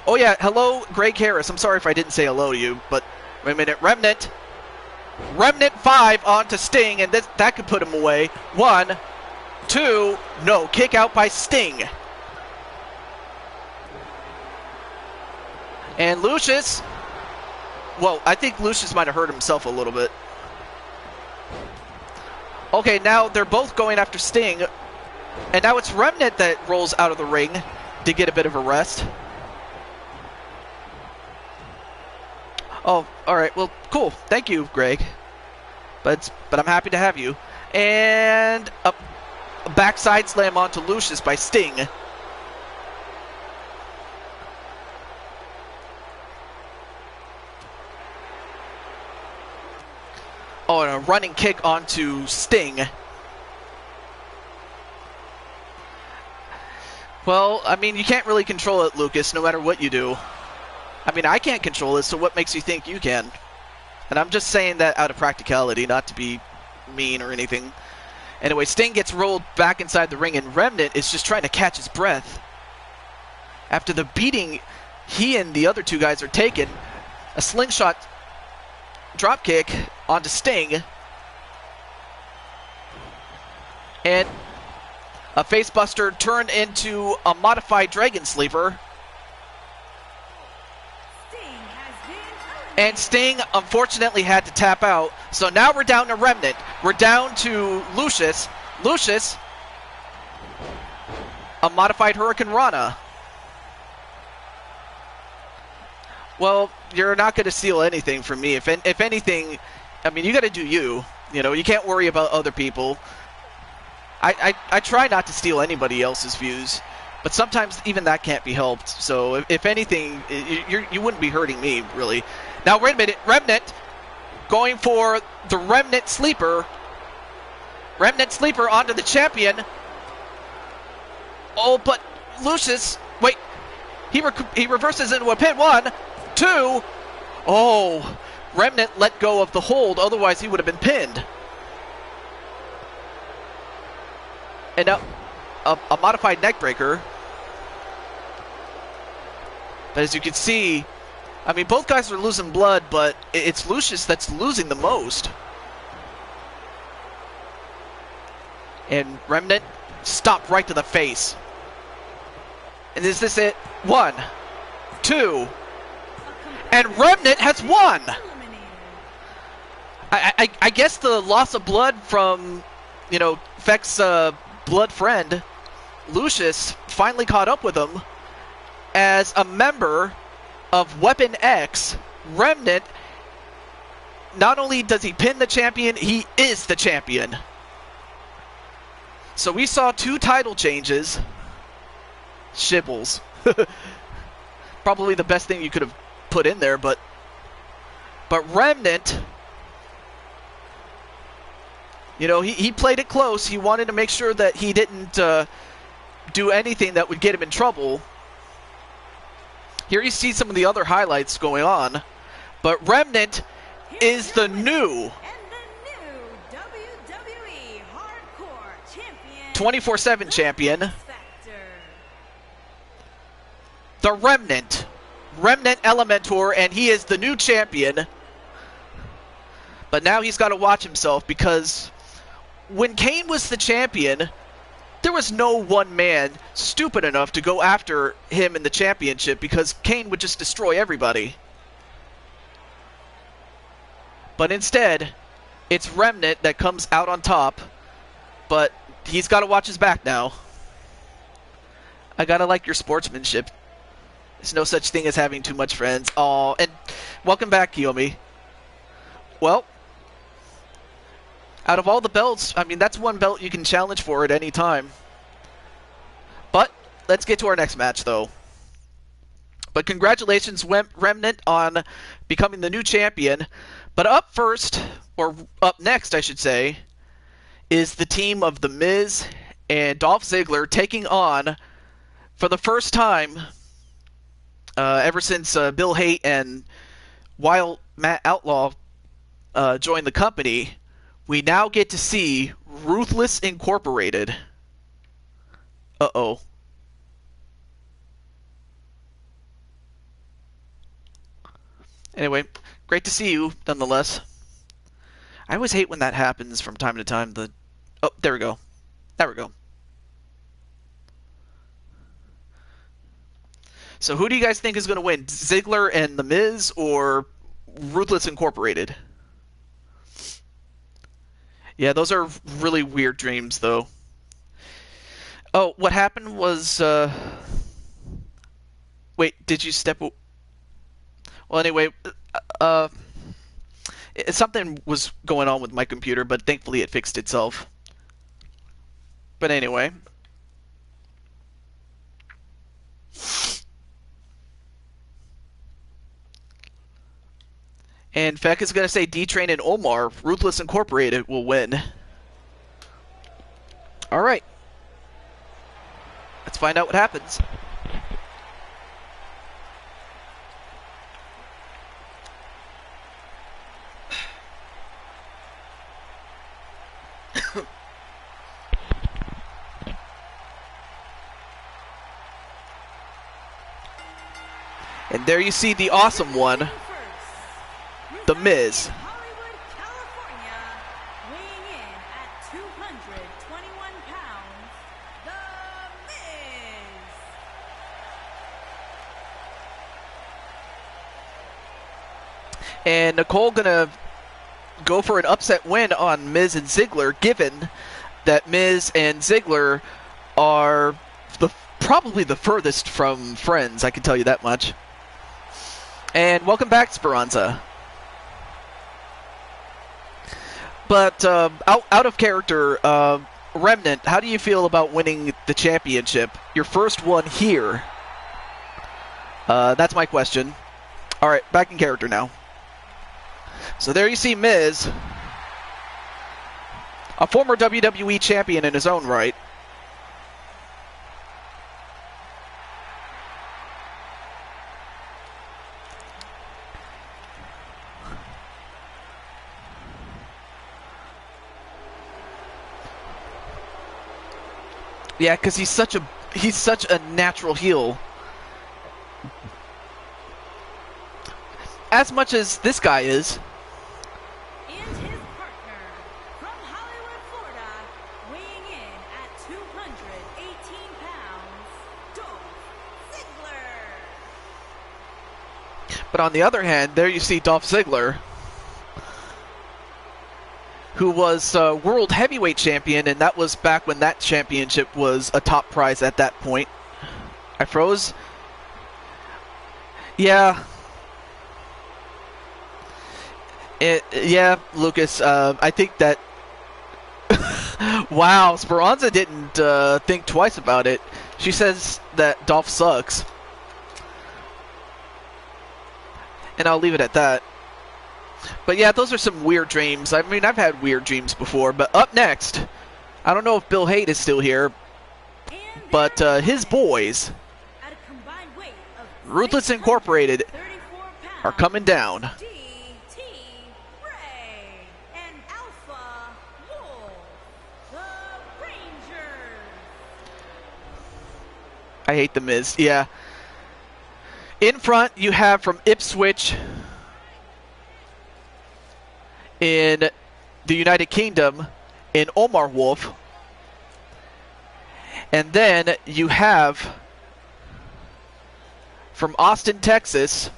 Oh yeah, hello, Greg Harris. I'm sorry if I didn't say hello to you, but wait a minute. Remnant 5 onto Sting, and that could put him away. 1, 2, no, kick out by Sting. And Lucius, well, I think Lucius might have hurt himself a little bit. Okay, now they're both going after Sting, and now it's Remnant that rolls out of the ring to get a bit of a rest. Oh, alright, well, cool. Thank you, Greg. But I'm happy to have you. And a backside slam onto Lucius by Sting. Oh, and a running kick onto Sting. Well, I mean, you can't really control it, Lucas, no matter what you do. I mean, I can't control it, so what makes you think you can? And I'm just saying that out of practicality, not to be mean or anything. Anyway, Sting gets rolled back inside the ring, and Remnant is just trying to catch his breath. After the beating he and the other two guys are taking, a slingshot dropkick onto Sting. And a facebuster turned into a modified Dragon Sleeper. And Sting, unfortunately, had to tap out. So now we're down to Remnant. We're down to Lucius. Lucius, a modified Hurricane Rana. Well, you're not going to steal anything from me. If anything, I mean, you got to do you. You know, you can't worry about other people. I try not to steal anybody else's views. But sometimes even that can't be helped. So if anything, you wouldn't be hurting me, really. Now, wait a minute. Remnant going for the Remnant Sleeper. Remnant Sleeper onto the champion. Oh, but Lucius, wait. He reverses into a pin. 1, 2. Oh, Remnant let go of the hold. Otherwise, he would have been pinned. And now a modified neckbreaker. But as you can see, I mean, both guys are losing blood, but it's Lucius that's losing the most. And Remnant stopped right to the face. And is this it? 1, 2. And Remnant has won! I guess the loss of blood from, Feck's blood friend, Lucius, finally caught up with him. As a member of Weapon X, Remnant, not only does he pin the champion, he is the champion. So we saw 2 title changes. Shibbles. Probably the best thing you could have put in there, but Remnant, he played it close. He wanted to make sure that he didn't do anything that would get him in trouble. Here you see some of the other highlights going on, but Remnant is the new WWE Hardcore Champion, 24/7 champion. The Remnant Elementor, and he is the new champion. But now he's got to watch himself, because when Kane was the champion, there was no one man stupid enough to go after him in the championship, because Kane would just destroy everybody. But instead, it's Remnant that comes out on top, but he's got to watch his back now. I gotta like your sportsmanship. There's no such thing as having too much friends. Aw, and welcome back, Kiyomi. Well, out of all the belts, I mean, that's one belt you can challenge for at any time. But let's get to our next match, though. But congratulations, Remnant, on becoming the new champion. But up first, or up next, I should say, is the team of The Miz and Dolph Ziggler taking on, for the first time, ever since Bill Haight and Wild Matt Outlaw joined the company, we now get to see Ruthless Incorporated. Uh-oh. Anyway, great to see you, nonetheless. I always hate when that happens from time to time. Oh, there we go. There we go. So who do you guys think is going to win? Ziggler and The Miz, or Ruthless Incorporated? Yeah, those are really weird dreams, though. Oh, what happened was... Wait, did you step... Well, anyway, something was going on with my computer, but thankfully it fixed itself. But anyway... And Feck is going to say D-Train and Omar, Ruthless Incorporated, will win. Alright. Let's find out what happens. And there you see the awesome one, The Miz. Hollywood, California, weighing in at 221 pounds, The Miz. And Nicole gonna go for an upset win on Miz and Ziggler, given that Miz and Ziggler are probably the furthest from friends, I can tell you that much. And welcome back, Speranza. But out of character, Remnant, how do you feel about winning the championship? Your first one here. That's my question. Alright, back in character now. So there you see Miz, a former WWE champion in his own right. Yeah, because he's such a natural heel. As much as this guy is. And his partner from Hollywood, Florida, weighing in at 218 pounds, Dolph Ziggler. But on the other hand, there you see Dolph Ziggler, who was World Heavyweight Champion, and that was back when that championship was a top prize at that point. I froze? Yeah. Yeah, Lucas, I think that... Wow, Speranza didn't think twice about it. She says that Dolph sucks. And I'll leave it at that. But yeah, those are some weird dreams. I mean, I've had weird dreams before. But up next, I don't know if Bill Haight is still here, but his boys, At a combined weight of Ruthless Incorporated, 634 pounds, are coming down. DT Ray and Alpha Wolf, the Rangers. I hate the Miz. Yeah. In front, you have from Ipswich in the United Kingdom in Omar Wolf. And then you have from Austin, Texas.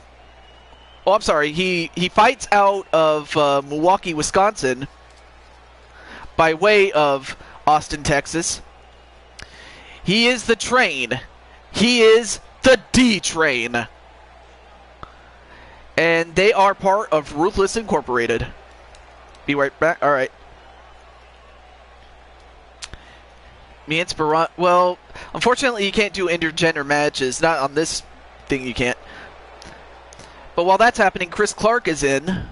Oh, I'm sorry. He fights out of Milwaukee, Wisconsin by way of Austin, Texas. He is the Train. He is the D-Train. And they are part of Ruthless Incorporated. Be right back. All right. Me and Speranza. Well, unfortunately, you can't do intergender matches. Not on this thing, you can't. But while that's happening, Chris Clark is in.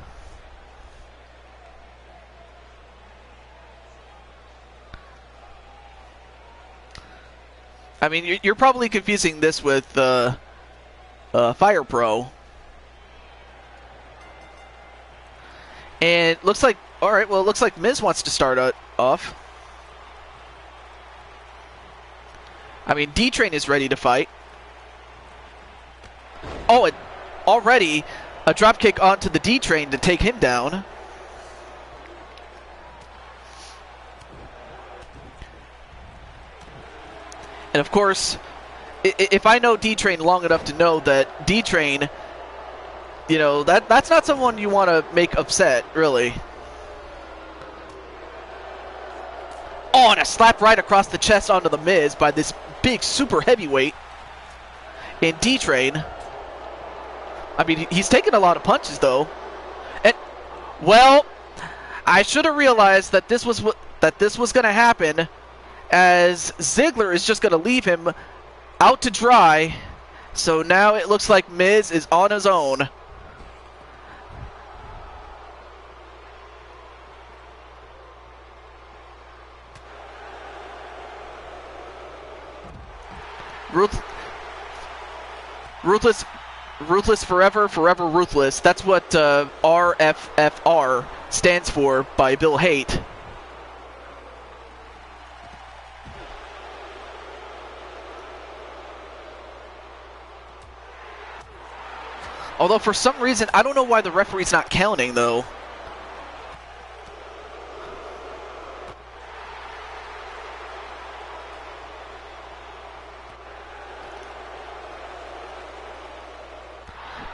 I mean, you're probably confusing this with Fire Pro. And looks like, all right, well, it looks like Miz wants to start off. I mean, D-Train is ready to fight. Oh, already a dropkick onto the D-Train to take him down. And of course, if I know D-Train long enough to know that D-Train, you know, that's not someone you want to make upset, really. Oh, and a slap right across the chest onto the Miz by this big super heavyweight in D-Train. I mean, he's taken a lot of punches, though. And, well, I should have realized that this was going to happen, as Ziggler is just going to leave him out to dry. So now it looks like Miz is on his own. Ruthless forever, forever ruthless. That's what RFFR stands for by Bill Haight. Although for some reason, I don't know why the referee's not counting, though.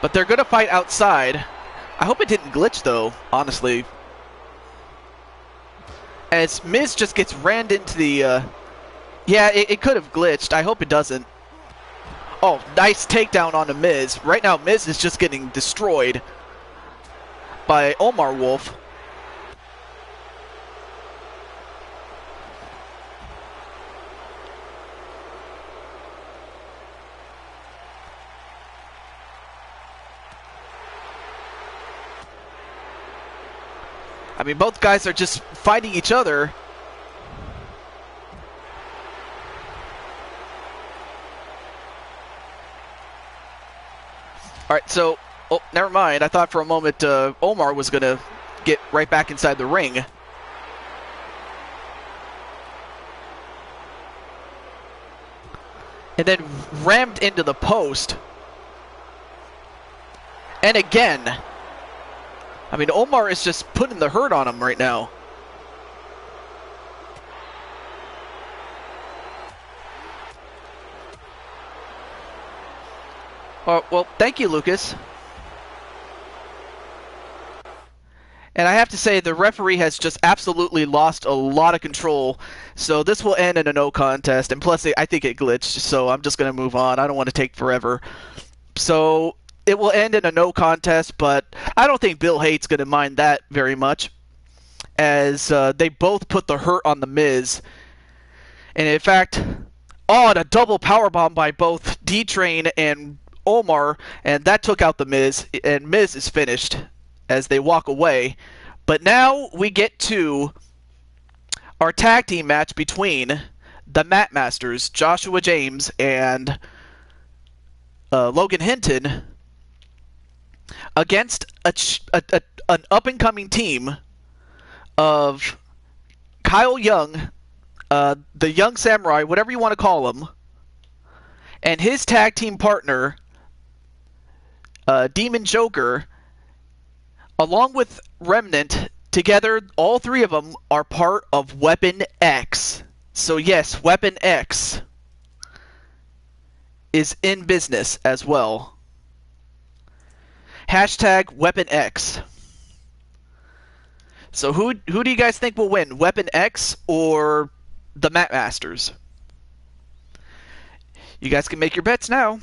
But they're going to fight outside. I hope it didn't glitch, though, honestly. As Miz just gets rammed into the... Yeah, it could have glitched. I hope it doesn't. Oh, nice takedown on the Miz. Right now, Miz is just getting destroyed by Omar Wolf. I mean, both guys are just fighting each other. All right, so, oh, never mind. I thought for a moment Omar was going to get right back inside the ring. And then rammed into the post. And again. I mean, Omar is just putting the hurt on him right now. Well, thank you, Lucas. And I have to say, the referee has just absolutely lost a lot of control. So this will end in a no contest. And plus, I think it glitched. So I'm just going to move on. I don't want to take forever. So it will end in a no contest. But I don't think Bill Hate's going to mind that very much. As they both put the hurt on The Miz. And in fact, and a double powerbomb by both D-Train and Omar. And that took out The Miz. And Miz is finished as they walk away. But now we get to our tag team match between the Mat Masters, Joshua James and Logan Hinton, against an up-and-coming team of Kyle Young, the Young Samurai, whatever you want to call him, and his tag team partner, Demon Joker, along with Remnant. Together, all three of them are part of Weapon X. So yes, Weapon X is in business as well. Hashtag Weapon X. So who do you guys think will win? Weapon X or the Mat Masters? You guys can make your bets now.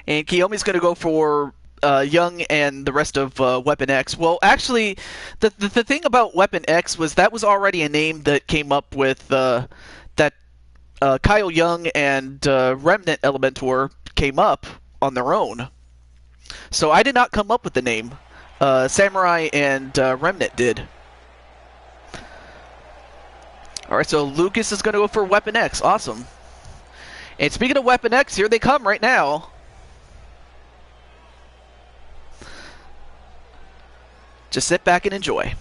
And Kiyomi's going to go for Young and the rest of Weapon X. Well, actually, the thing about Weapon X was that was already a name that came up with that Kyle Young and Remnant Elementor came up on their own. So I did not come up with the name. Samurai and Remnant did. Alright, so Lucas is going to go for Weapon X. Awesome. And speaking of Weapon X, here they come right now. Just sit back and enjoy.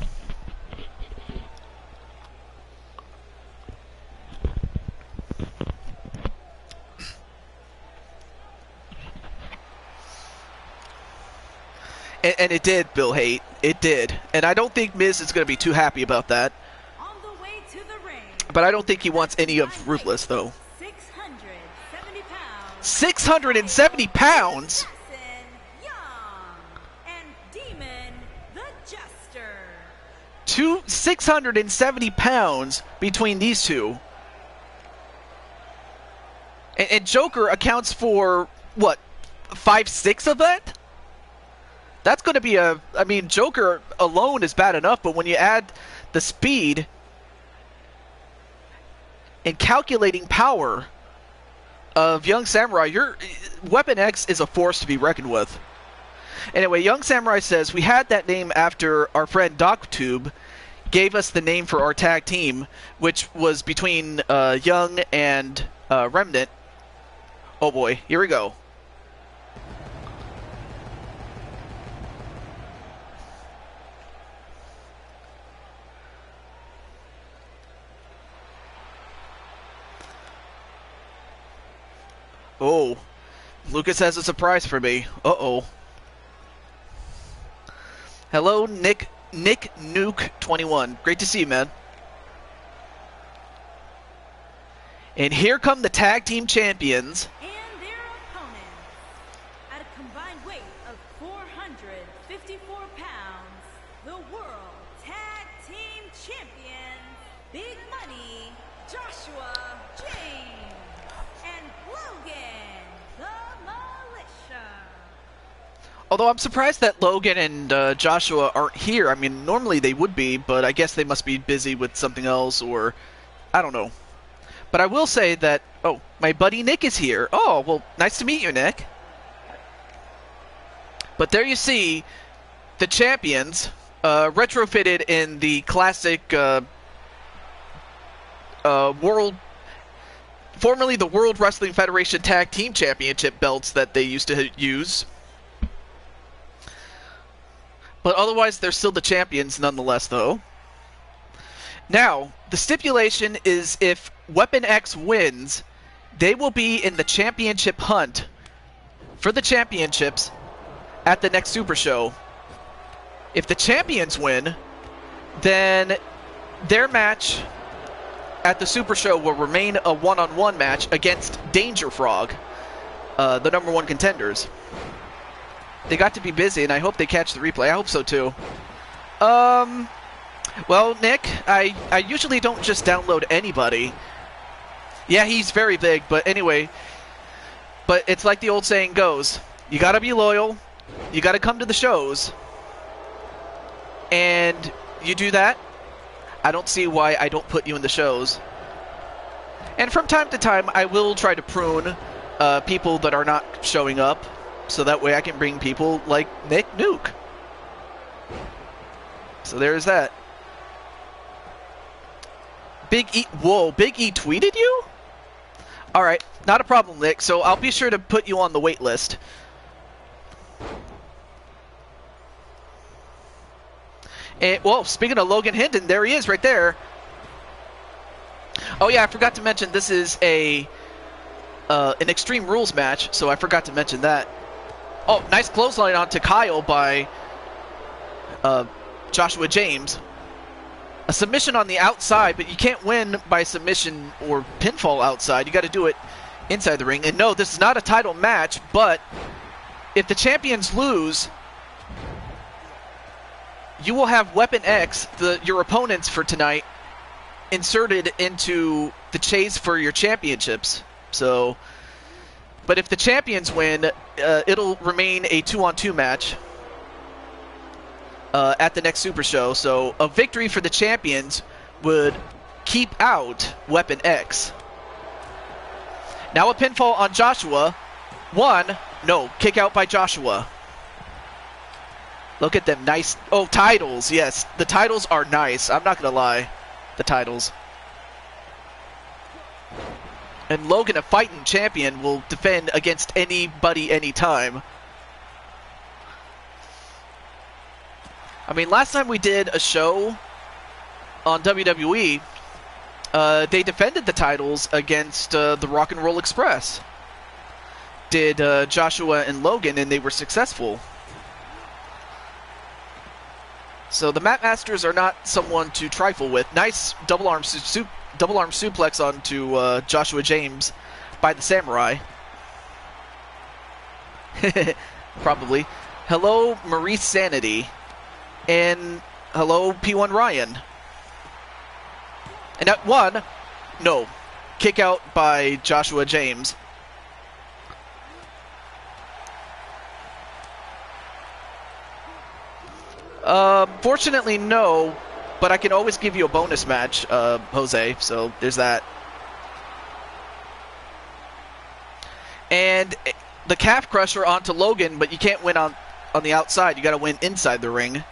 And it did, Bill Hate. It did. And I don't think Miz is going to be too happy about that. On the way to the ring. But I don't think he wants any of Ruthless, though. 670 pounds. 670 pounds? And Demon the Jester. 670 pounds between these two. And Joker accounts for, what, 5/6 of that? That's going to be I mean, Joker alone is bad enough, but when you add the speed and calculating power of Young Samurai, your Weapon X is a force to be reckoned with. Anyway, Young Samurai says, we had that name after our friend DocTube gave us the name for our tag team, which was between Young and Remnant. Oh boy, here we go. Oh, Lucas has a surprise for me. Uh-oh. Hello, Nick Nuke 21. Great to see you, man. And here come the tag team champions. And their opponents, at a combined weight of 454 pounds, the World Tag Team Champions, Big Money, Joshua James, and Logan, the Militia. Although I'm surprised that Logan and Joshua aren't here. I mean, normally they would be, but I guess they must be busy with something else, or I don't know. But I will say that, oh, my buddy Nick is here. Oh, well, nice to meet you, Nick. But there you see the champions retrofitted in the classic formerly the World Wrestling Federation Tag Team Championship belts that they used to use. But otherwise, they're still the champions nonetheless, though. Now, the stipulation is if Weapon X wins, they will be in the championship hunt for the championships at the next Super Show. If the champions win, then their match at the Super Show will remain a one-on-one match against Danger Frog, the #1 contenders. They got to be busy, and I hope they catch the replay. I hope so, too. Well, Nick, I usually don't just download anybody. Yeah, he's very big, but anyway. But it's like the old saying goes, you gotta be loyal, you gotta come to the shows, and you do that, I don't see why I don't put you in the shows. And from time to time, I will try to prune people that are not showing up, so that way I can bring people like Nick Nuke. So there's that. Big E, whoa, Big E tweeted you? Alright, not a problem, Nick, so I'll be sure to put you on the wait list. And, well, speaking of Logan Hinton, there he is right there. Oh yeah, I forgot to mention this is an Extreme Rules match, so I forgot to mention that. Oh, nice clothesline onto Kyle by Joshua James. A submission on the outside, but you can't win by submission or pinfall outside. You got to do it inside the ring. And no, this is not a title match, but if the champions lose, you will have Weapon X, your opponents for tonight, inserted into the chase for your championships. So, but if the champions win, it'll remain a 2-on-2 match at the next Super Show. So a victory for the champions would keep out Weapon X. Now a pinfall on Joshua. Kick out by Joshua. Look at them, nice. Oh, titles, yes. The titles are nice. I'm not going to lie. The titles. And Logan, a fighting champion, will defend against anybody, anytime. I mean, last time we did a show on WWE, they defended the titles against the Rock and Roll Express. Did Joshua and Logan, and they were successful. So the Mat Masters are not someone to trifle with. Nice double arm suplex onto Joshua James by the Samurai. Probably. Hello, Maurice Sanity. And hello, P1 Ryan. And at one, no. Kick out by Joshua James. Fortunately, no, but I can always give you a bonus match, Jose, so there's that. And the calf crusher onto Logan, but you can't win on the outside. You got to win inside the ring.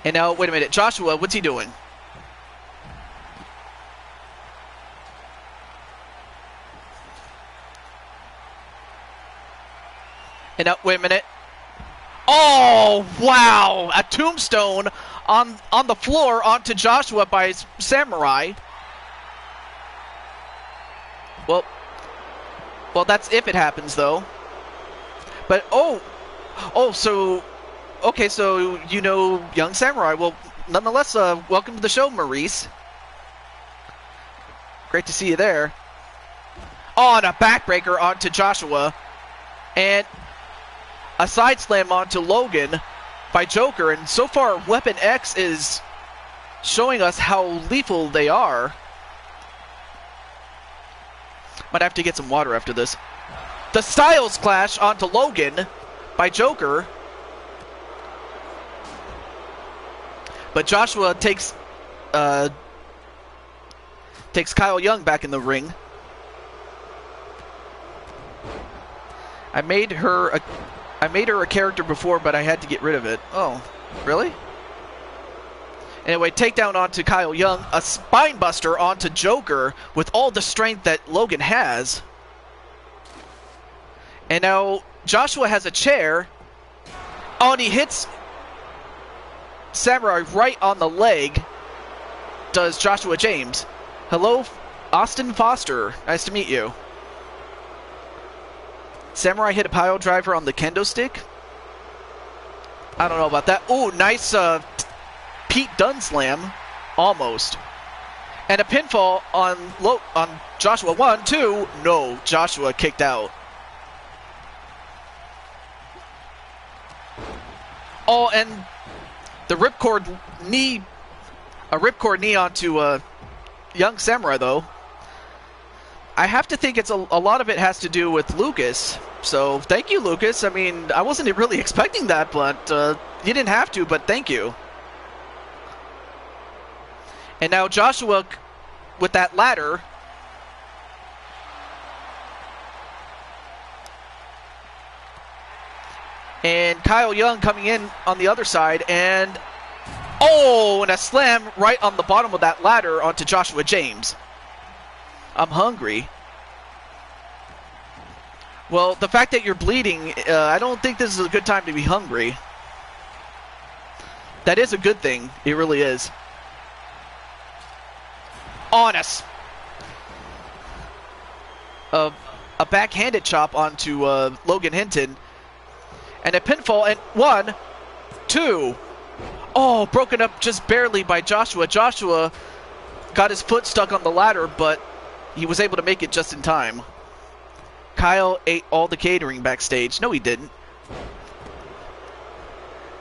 And now, wait a minute, Joshua, what's he doing? And now, wait a minute. Oh, wow! A tombstone on the floor onto Joshua by Samurai. Well, that's if it happens, though. But, so, okay, so you know Young Samurai. Well, nonetheless, welcome to the show, Maurice. Great to see you there. Oh, and a backbreaker onto Joshua. And a side slam onto Logan by Joker. And so far, Weapon X is showing us how lethal they are. Might have to get some water after this. The Styles Clash onto Logan by Joker. But Joshua takes Takes Kyle Young back in the ring. I made her a character before, but I had to get rid of it. Oh, really? Anyway, takedown onto Kyle Young. A spine buster onto Joker with all the strength that Logan has. And now Joshua has a chair. Oh, and he hits Samurai right on the leg. Does Joshua James. Hello, Austin Foster. Nice to meet you. Samurai hit a pile driver on the kendo stick. I don't know about that. Oh, nice Pete Dunne slam. Almost. And a pinfall on Joshua. 1, 2. No, Joshua kicked out. Oh, and the ripcord knee. A ripcord knee onto Young Samurai, though. I have to think it's a lot of it has to do with Lucas. So, thank you, Lucas. I mean, I wasn't really expecting that, but you didn't have to, but thank you. And now Joshua with that ladder. And Kyle Young coming in on the other side, and oh, and a slam right on the bottom of that ladder onto Joshua James. I'm hungry. Well, the fact that you're bleeding, I don't think this is a good time to be hungry. That is a good thing. It really is. On us. A backhanded chop onto Logan Hinton. And a pinfall, and 1, 2. Oh, broken up just barely by Joshua. Joshua got his foot stuck on the ladder, but he was able to make it just in time. Kyle ate all the catering backstage. No, he didn't.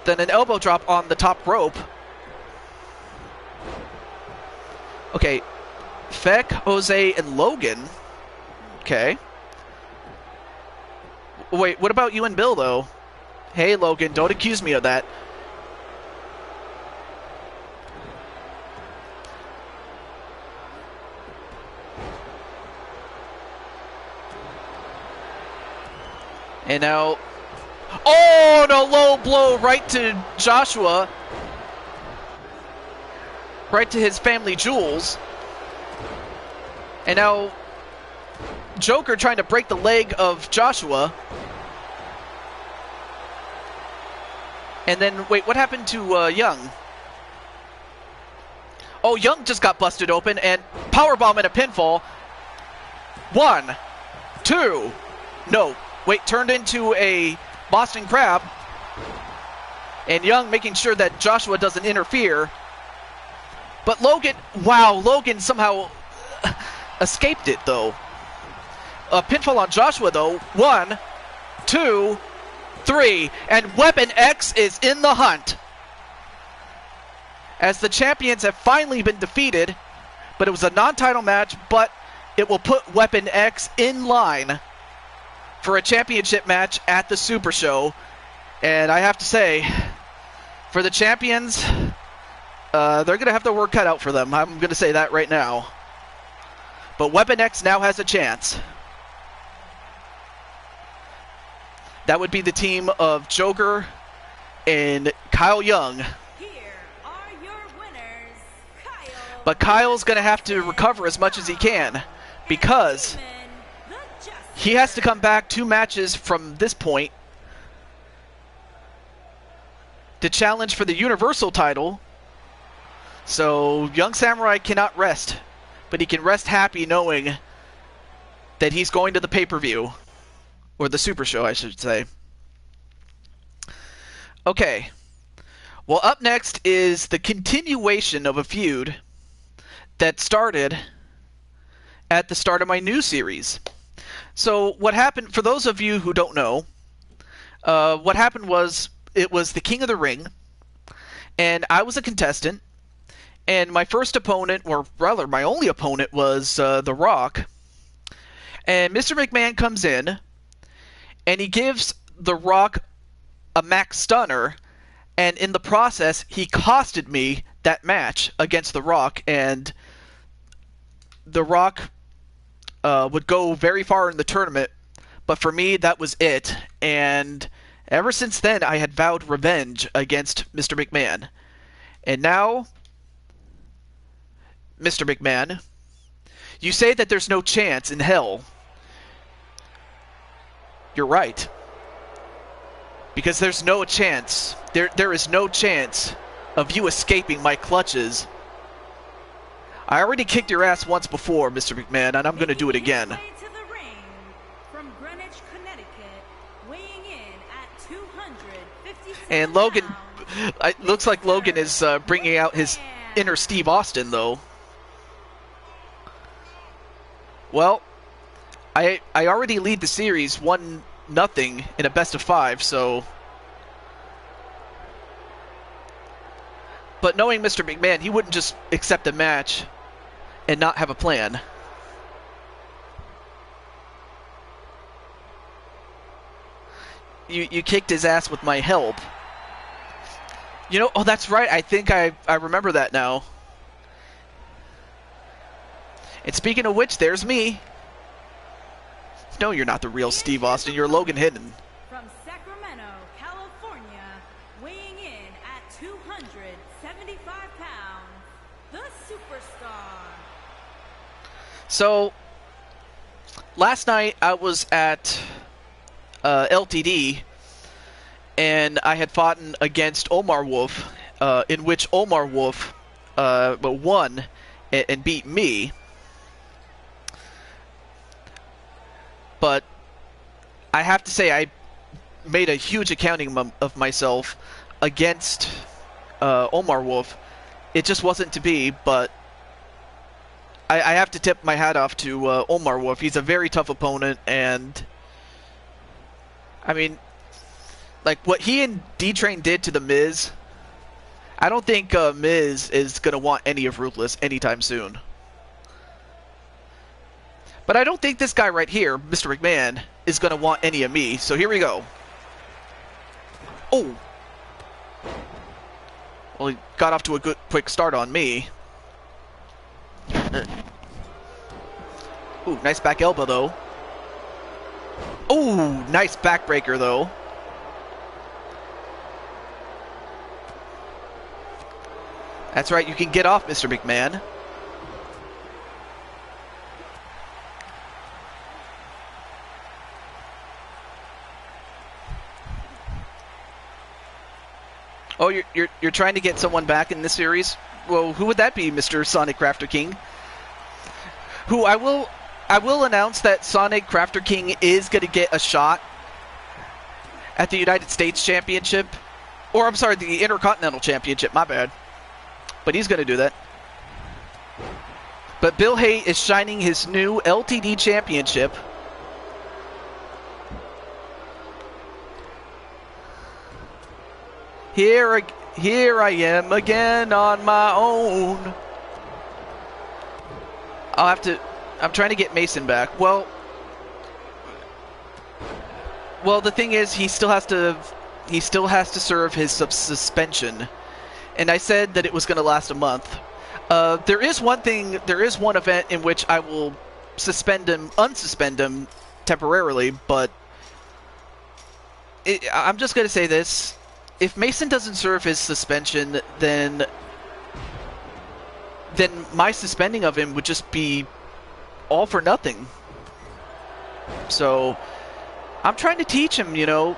Then an elbow drop on the top rope. Okay. Feck, Jose, and Logan. Okay. Wait, what about you and Bill, though? Hey, Logan, don't accuse me of that. And now, oh, and a low blow right to Joshua. Right to his family jewels. And now, Joker trying to break the leg of Joshua. And then, wait, what happened to Young? Oh, Young just got busted open, and powerbomb and a pinfall. 1, 2, no. Wait, turned into a Boston Crab. And Young making sure that Joshua doesn't interfere. But Logan, wow, Logan somehow escaped it, though. A pinfall on Joshua, though. 1, 2, 3. And Weapon X is in the hunt. As the champions have finally been defeated. But it was a non-title match, but it will put Weapon X in line for a championship match at the Super Show. And I have to say, for the champions, they're going to have their work cut out for them. I'm going to say that right now. But Weapon X now has a chance. That would be the team of Joker and Kyle Young. Here are your winners, Kyle. But Kyle's going to have to recover as much as he can, because he has to come back 2 matches from this point to challenge for the Universal title. So Young Samurai cannot rest, but he can rest happy knowing that he's going to the pay-per-view, or the Super Show, I should say. Okay. Well, up next is the continuation of a feud that started at the start of my new series. So what happened, for those of you who don't know, what happened was, it was the King of the Ring, and I was a contestant, and my first opponent, or rather my only opponent, was The Rock. And Mr. McMahon comes in, and he gives The Rock a Max Stunner, and in the process, he costed me that match against The Rock, and The Rock would go very far in the tournament, but for me, that was it. And ever since then, I had vowed revenge against Mr. McMahon. And now, Mr. McMahon, you say that there's no chance in hell. You're right. Because there's no chance. There is no chance of you escaping my clutches. I already kicked your ass once before, Mr. McMahon, and I'm going to do it again. To the ring, from Greenwich, Connecticut, weighing in at 257 And Logan, pounds, it looks like Logan is bringing out his inner Steve Austin, though. Well, I already lead the series 1-0 in a best-of-5, so... But knowing Mr. McMahon, he wouldn't just accept a match and not have a plan. You kicked his ass with my help. You know, oh, that's right. I think I remember that now. And speaking of which, there's me. No, you're not the real Steve Austin. You're Logan Hidden. from Sacramento, California, weighing in at 275 pounds, the superstar. So, last night I was at LTD, and I had fought against Omar Wolf, in which Omar Wolf won and beat me. But I have to say I made a huge accounting of myself against Omar Wolf. It just wasn't to be, but I have to tip my hat off to Omar Wolf. He's a very tough opponent, and I mean, like what he and D-Train did to The Miz, I don't think Miz is going to want any of Ruthless anytime soon. But I don't think this guy right here, Mr. McMahon, is going to want any of me. So here we go. Oh. Well, he got off to a good, quick start on me. Ooh, nice back elbow, though. Ooh, nice backbreaker, though. That's right, you can get off, Mr. McMahon. Oh, you're trying to get someone back in this series? Well, who would that be, Mr. Sonic Crafter King? Who I will announce that Sonic Crafter King is going to get a shot at the United States Championship. Or, I'm sorry, the Intercontinental Championship, my bad. But he's going to do that. But Bill Haight is shining his new LTD Championship. Here I am again on my own. I'm trying to get Mason back. Well, the thing is, he still has to serve his suspension. And I said that it was going to last a month. There is one event in which I will unsuspend him temporarily, but I'm just going to say this. If Mason doesn't serve his suspension, then my suspending of him would just be all for nothing. So I'm trying to teach him, you know,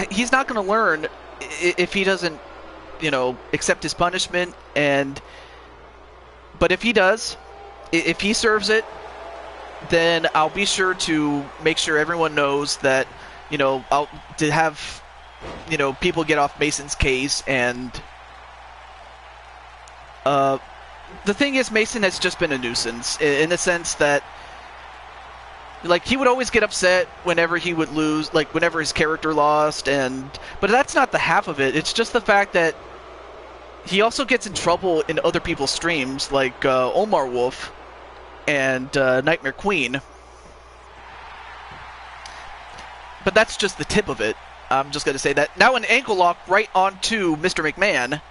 he's not going to learn if he doesn't, accept his punishment. But if he does, if he serves it, then I'll be sure to make sure everyone knows that, to have people get off Mason's case. And the thing is, Mason has just been a nuisance in the sense that, like, he would always get upset whenever he would lose, like whenever his character lost, but that's not the half of it. It's just the fact that he also gets in trouble in other people's streams, like Omar Wolf and Nightmare Queen. But that's just the tip of it. I'm just going to say that. Now an ankle lock right onto Mr. McMahon.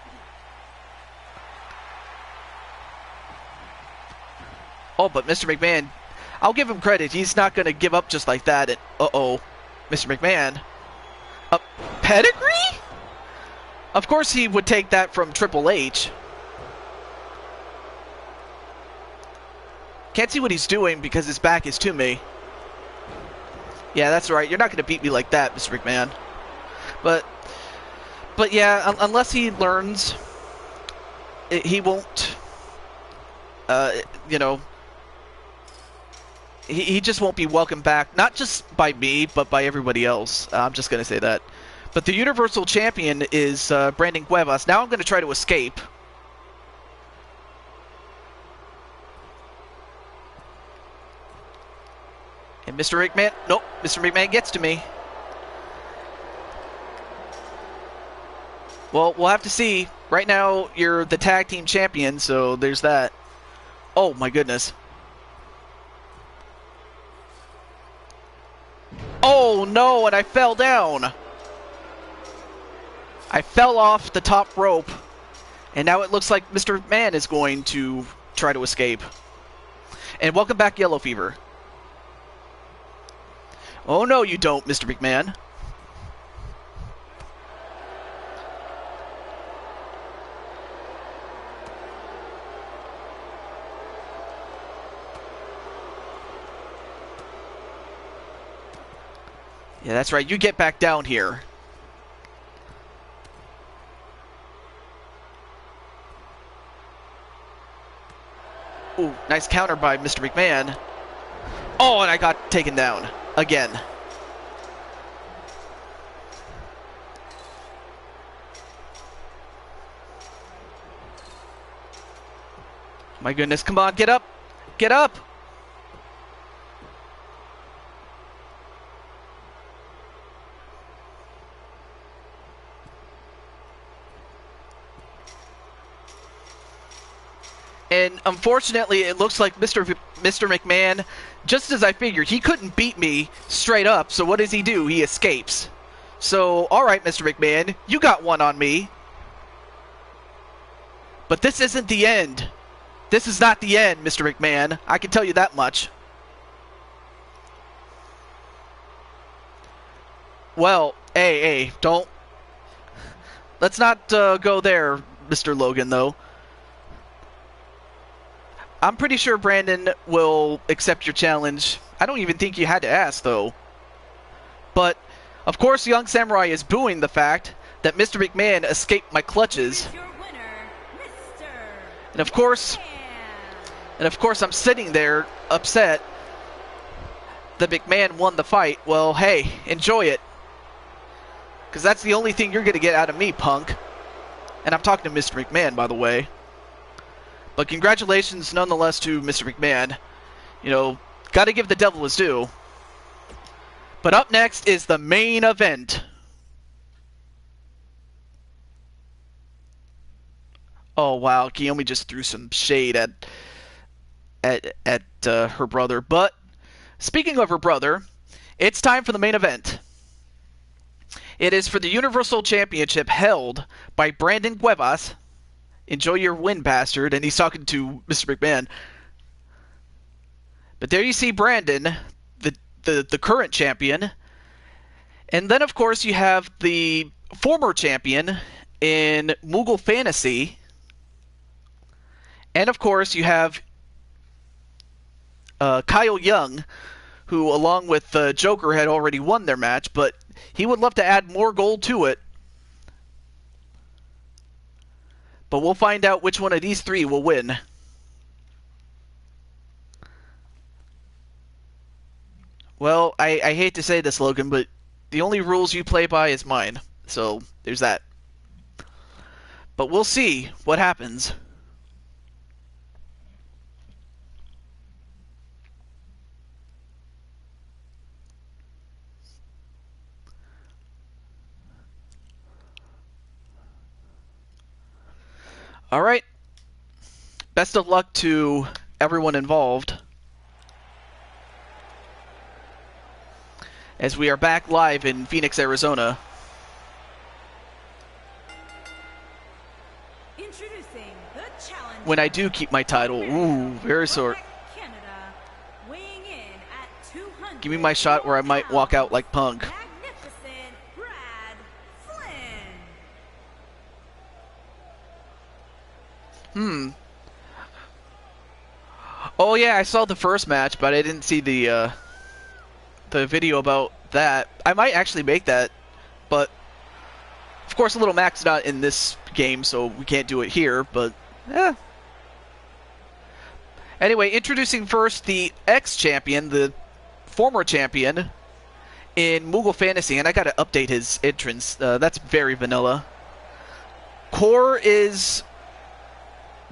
Oh, but Mr. McMahon, I'll give him credit. He's not going to give up just like that. And, uh-oh, Mr. McMahon. Pedigree? Of course he would take that from Triple H. Can't see what he's doing because his back is to me. Yeah, that's right. You're not going to beat me like that, Mr. McMahon. But yeah, unless he learns, he won't, you know, he just won't be welcomed back, not just by me, but by everybody else. I'm just going to say that. But the Universal Champion is Brandon Cuevas. Now I'm going to try to escape. And Mr. McMahon, nope, Mr. McMahon gets to me. Well, we'll have to see. Right now, you're the tag team champion, so there's that. Oh, my goodness. Oh, no, and I fell down. I fell off the top rope, and now it looks like Mr. McMahon is going to try to escape. And welcome back, Yellow Fever. Oh, no, you don't, Mr. McMahon. Yeah, that's right. You get back down here. Ooh, nice counter by Mr. McMahon. Oh, and I got taken down again. My goodness, come on, get up! Get up! And unfortunately, it looks like Mr. McMahon, just as I figured, he couldn't beat me straight up. So what does he do? He escapes. So, all right, Mr. McMahon, you got one on me. But this isn't the end. This is not the end, Mr. McMahon. I can tell you that much. Well, hey, don't. Let's not go there, Mr. Logan, though. I'm pretty sure Brandon will accept your challenge. I don't even think you had to ask, though. But, of course, Young Samurai is booing the fact that Mr. McMahon escaped my clutches. Your winner, Mr. And of course, I'm sitting there upset that McMahon won the fight. Well, hey, enjoy it. Because that's the only thing you're going to get out of me, punk. And I'm talking to Mr. McMahon, by the way. But congratulations nonetheless to Mr. McMahon. You know, got to give the devil his due. But up next is the main event. Oh wow, Kiyomi just threw some shade at her brother. But speaking of her brother, it's time for the main event. It is for the Universal Championship held by Brandon Cuevas. Enjoy your win, bastard. And he's talking to Mr. McMahon. But there you see Brandon, the current champion. And then, of course, you have the former champion in Mughal Fantasy. And, of course, you have Kyle Young, who, along with Joker, had already won their match. But he would love to add more gold to it. But we'll find out which one of these three will win. Well, I hate to say this, Logan, but the only rules you play by is mine. So, there's that. But we'll see what happens. Alright. Best of luck to everyone involved. As we are back live in Phoenix, Arizona. Introducing the challenger. When I do keep my title. Ooh, very sore. Give me my shot or I might walk out like Punk. Magnificent Brad Flynn. Oh yeah, I saw the first match, but I didn't see the video about that. I might actually make that, but of course, Little Mac's not in this game, so we can't do it here. But yeah. Anyway, introducing first the ex-champion, the former champion in Moogle Fantasy, and I gotta update his entrance. That's very vanilla. Core is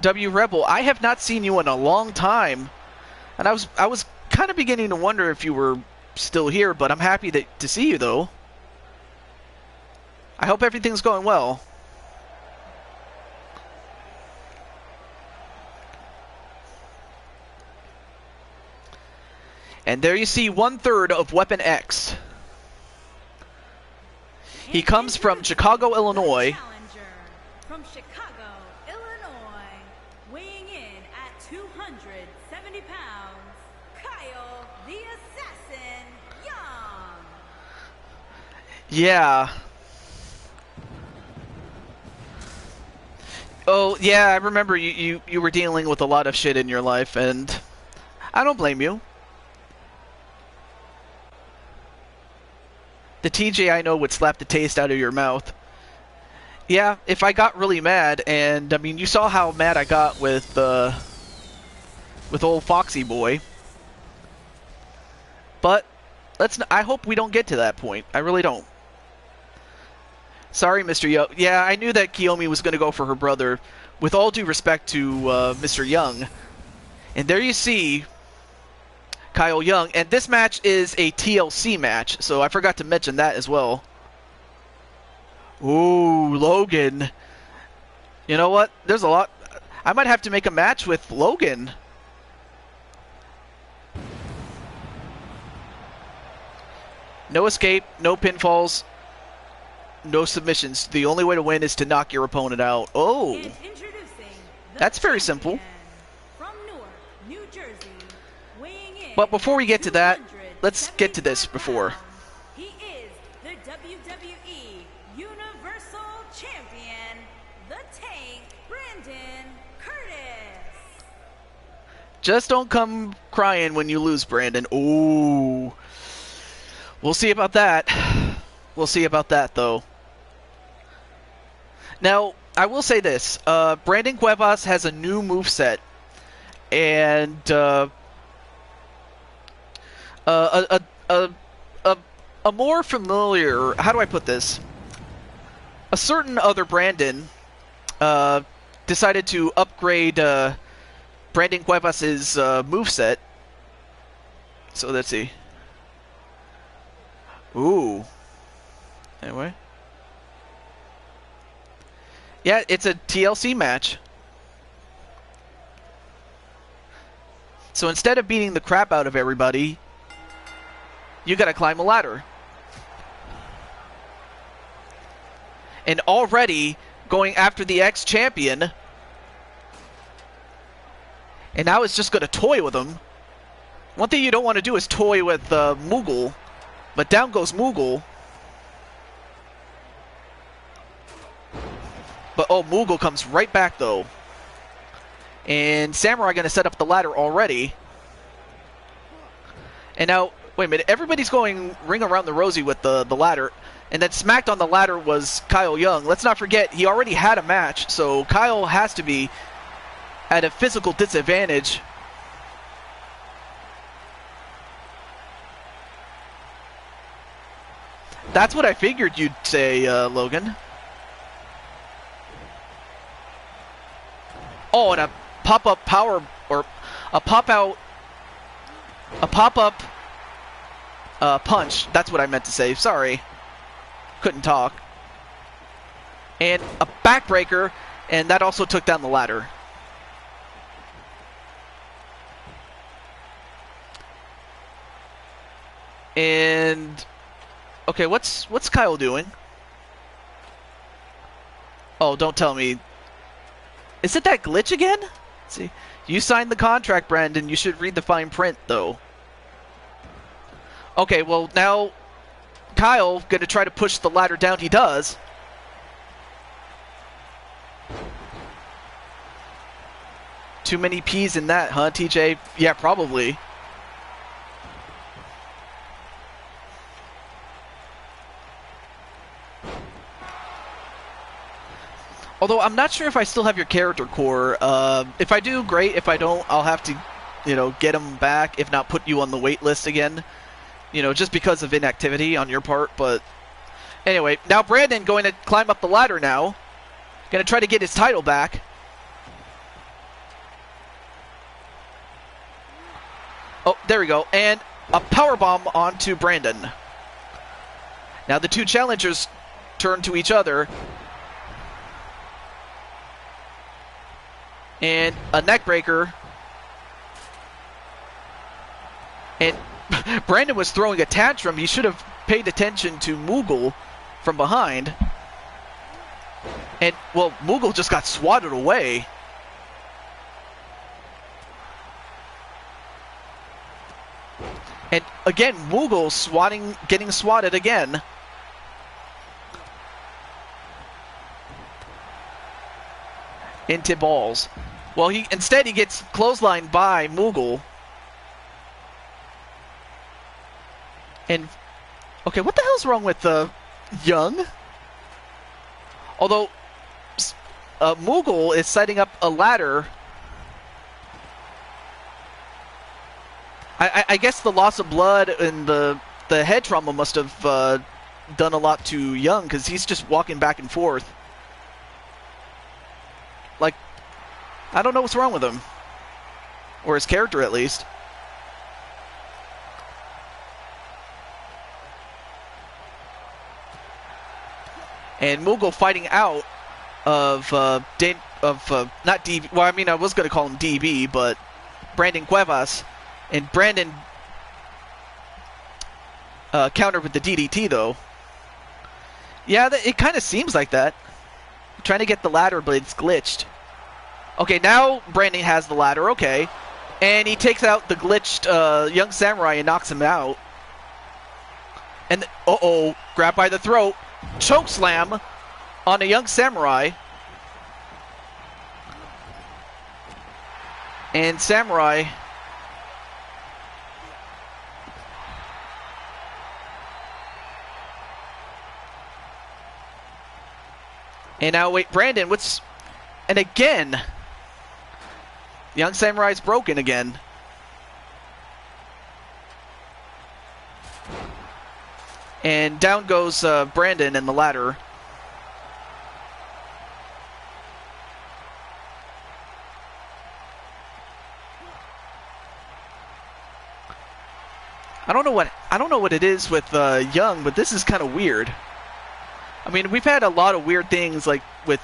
W Rebel. I have not seen you in a long time, and I was kind of beginning to wonder if you were still here, but I'm happy to see you though. I hope everything's going well. And there you see 1/3 of Weapon X. He comes from Chicago, Illinois. Challenger from Chicago, Illinois, weighing in at 270 pounds, Kyle the Assassin Young. Yeah. Oh, yeah, I remember you were dealing with a lot of shit in your life, and I don't blame you. The TJ I know would slap the taste out of your mouth. Yeah, if I got really mad, and I mean, you saw how mad I got with old Foxy Boy. But I hope we don't get to that point. I really don't. Sorry, Mr. Young. Yeah, I knew that Kiyomi was going to go for her brother. With all due respect to Mr. Young. And there you see Kyle Young. And this match is a TLC match, so I forgot to mention that as well. Ooh, Logan. You know what? There's a lot. I might have to make a match with Logan. No escape, no pinfalls, no submissions. The only way to win is to knock your opponent out. Oh, And introducing the that's very simple. champion from Newark, New Jersey, weighing in But before we get to that, let's 275 get to this before. pounds. He is the WWE Universal Champion, the Tank, Brandon Curtis. Just don't come crying when you lose, Brandon. Ooh. We'll see about that. We'll see about that, though. Now, I will say this. Brandon Cuevas has a new moveset. And a more familiar... How do I put this? A certain other Brandon decided to upgrade Brandon Cuevas' moveset. So let's see. Ooh. Anyway. Yeah, it's a TLC match. So instead of beating the crap out of everybody, you gotta climb a ladder. And already going after the ex-champion. And now it's just gonna toy with him. One thing you don't want to do is toy with Moogle. But down goes Moogle. But oh, Moogle comes right back though. And Samurai going to set up the ladder already. And now, wait a minute, everybody's going ring around the rosy with the ladder. And then smacked on the ladder was Kyle Young. Let's not forget, he already had a match, so Kyle has to be at a physical disadvantage. That's what I figured you'd say, Logan. Oh, and a pop-up power, or a pop-out, a pop-up punch. That's what I meant to say. Sorry. Couldn't talk. And a backbreaker, and that also took down the ladder. And... okay, what's Kyle doing? Oh, don't tell me. Is it that glitch again? Let's see. You signed the contract, Brandon. You should read the fine print, though. Okay, well, now Kyle going to try to push the ladder down. He does. Too many P's in that, huh, TJ? Yeah, probably. Although I'm not sure if I still have your character core. If I do, great. If I don't, I'll have to, get them back. If not, put you on the wait list again. Just because of inactivity on your part. But anyway, now Brandon going to climb up the ladder now. Going to try to get his title back. Oh, there we go. And a powerbomb onto Brandon. Now the two challengers turn to each other. And a neckbreaker. And Brandon was throwing a tantrum. He should have paid attention to Moogle from behind. And, well, Moogle just got swatted away. And again, Moogle getting swatted again. Into balls. Well, instead he gets clotheslined by Moogle. And okay, what the hell's wrong with Young? Although Moogle is setting up a ladder. I guess the loss of blood and the head trauma must have done a lot to Young, because he's just walking back and forth. Like, I don't know what's wrong with him. Or his character, at least. And Moogle fighting out of not DB. Well, I mean, I was going to call him DB, but Brandon Cuevas. And Brandon countered with the DDT, though. Yeah, it kind of seems like that. Trying to get the ladder, but it's glitched. Okay, now Brandon has the ladder, okay. And he takes out the glitched young samurai and knocks him out. And, uh-oh, grabbed by the throat. Choke slam on a young samurai. And Samurai... And now, wait, Brandon, what's... And again, young Samurai's broken again. And down goes Brandon in the ladder. I don't know what it is with Young, but this is kind of weird. I mean, we've had a lot of weird things, like with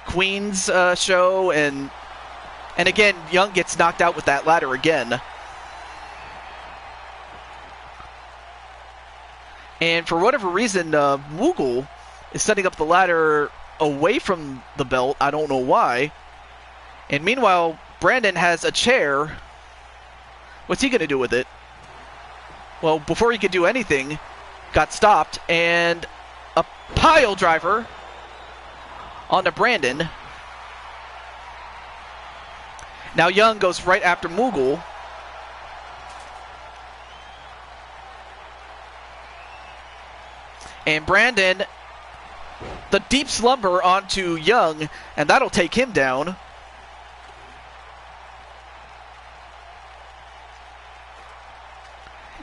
Queen's show, and again, Young gets knocked out with that ladder again. And for whatever reason, Moogle is setting up the ladder away from the belt. I don't know why. And meanwhile, Brandon has a chair. What's he going to do with it? Well, before he could do anything, got stopped, and a pile driver onto Brandon. Now Young goes right after Moogle. And Brandon, the deep slumber onto Young, and that'll take him down.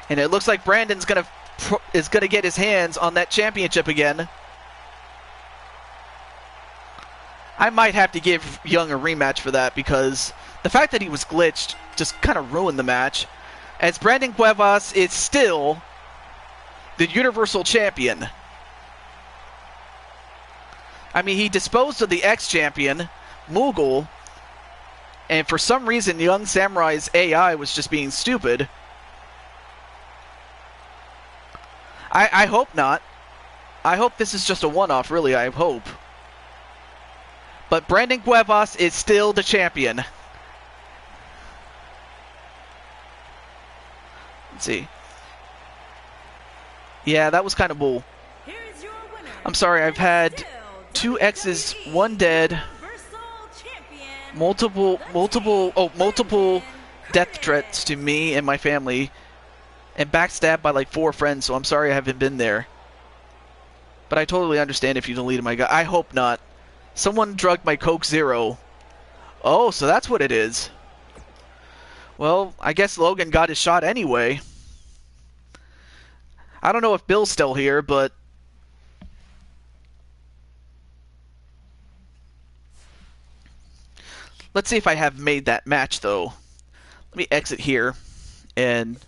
And it looks like Brandon's is gonna get his hands on that championship again. I might have to give Young a rematch for that, because the fact that he was glitched just kind of ruined the match, as Brandon Cuevas is still the Universal Champion. I mean, he disposed of the ex-champion, Moogle, and for some reason, Young Samurai's AI was just being stupid. I hope not. I hope this is just a one-off, really, I hope. But Brandon Cuevas is still the champion. Let's see. Yeah, that was kind of bull. Here is your winner. I'm sorry, I've had Still 2 X's, WWE 1 dead, Universal Champion, multiple death Curtis. threats to me and my family, and backstabbed by like 4 friends, so I'm sorry I haven't been there. But I totally understand if you deleted my guy. I hope not. Someone drugged my Coke Zero. Oh, so that's what it is. Well, I guess Logan got his shot anyway. I don't know if Bill's still here, but... Let's see if I have made that match, though. Let me exit here, and...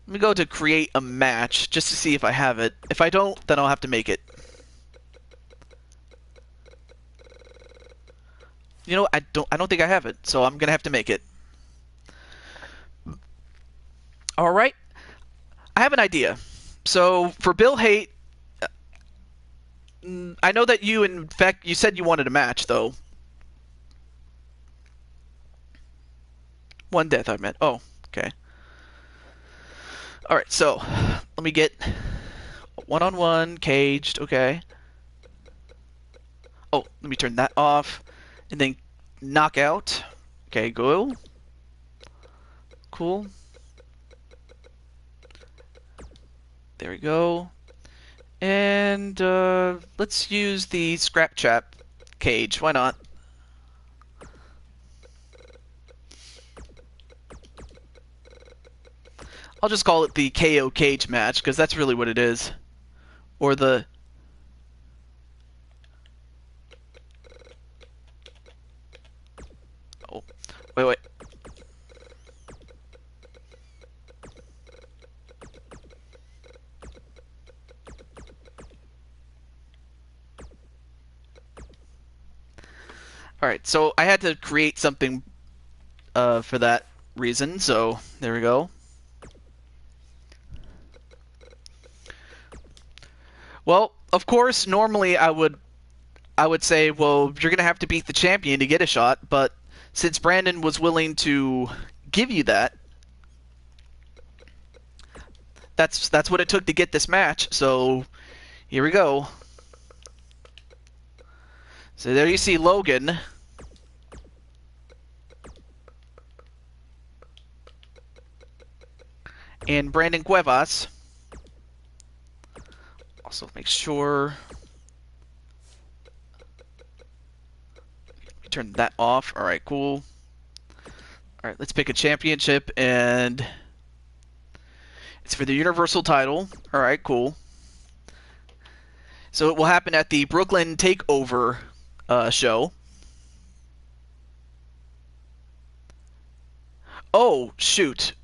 Let me go to create a match, just to see if I have it. If I don't, then I'll have to make it. You know, I don't think I have it, so I'm gonna have to make it. All right, I have an idea. So for Bill Hate, I know that you, in fact, you said you wanted a match, though. 1 death, I meant. Oh, okay. All right, so let me get 1-on-1 caged. Okay. Oh, let me turn that off. And then knockout. Okay, go. Cool. There we go. And let's use the Scrap Trap cage. Why not? I'll just call it the KO cage match, because that's really what it is. Or the... Oh, wait. Alright, so I had to create something for that reason, so there we go. Well, of course, normally I would say, well, you're going to have to beat the champion to get a shot, but since Brandon was willing to give you that, that's what it took to get this match, so here we go. So there you see Logan. And Brandon Cuevas. Also make sure... Turn that off. Alright, cool. Alright, let's pick a championship, and... It's for the Universal title. Alright, cool. So it will happen at the Brooklyn Takeover show. Oh, shoot.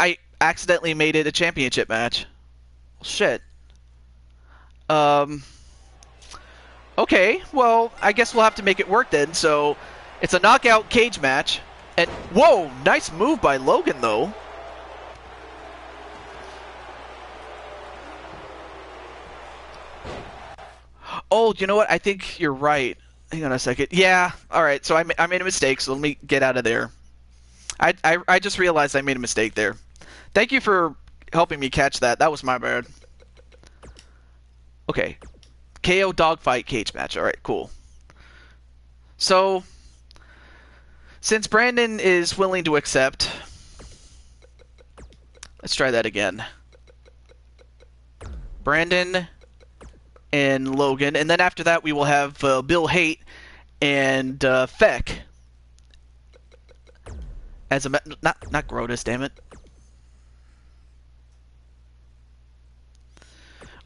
I accidentally made it a championship match. Shit. Okay, well, I guess we'll have to make it work then. So, it's a knockout cage match. And, whoa, nice move by Logan, though. Oh, you know what? I think you're right. Hang on a second. Yeah, alright, so I made a mistake, so let me get out of there. I just realized I made a mistake there. Thank you for helping me catch that. That was my bad. Okay. KO dogfight cage match. Alright, cool. So, since Brandon is willing to accept, let's try that again. Brandon and Logan, and then after that we will have Bill Hate and Feck as a not Grotus, damn it.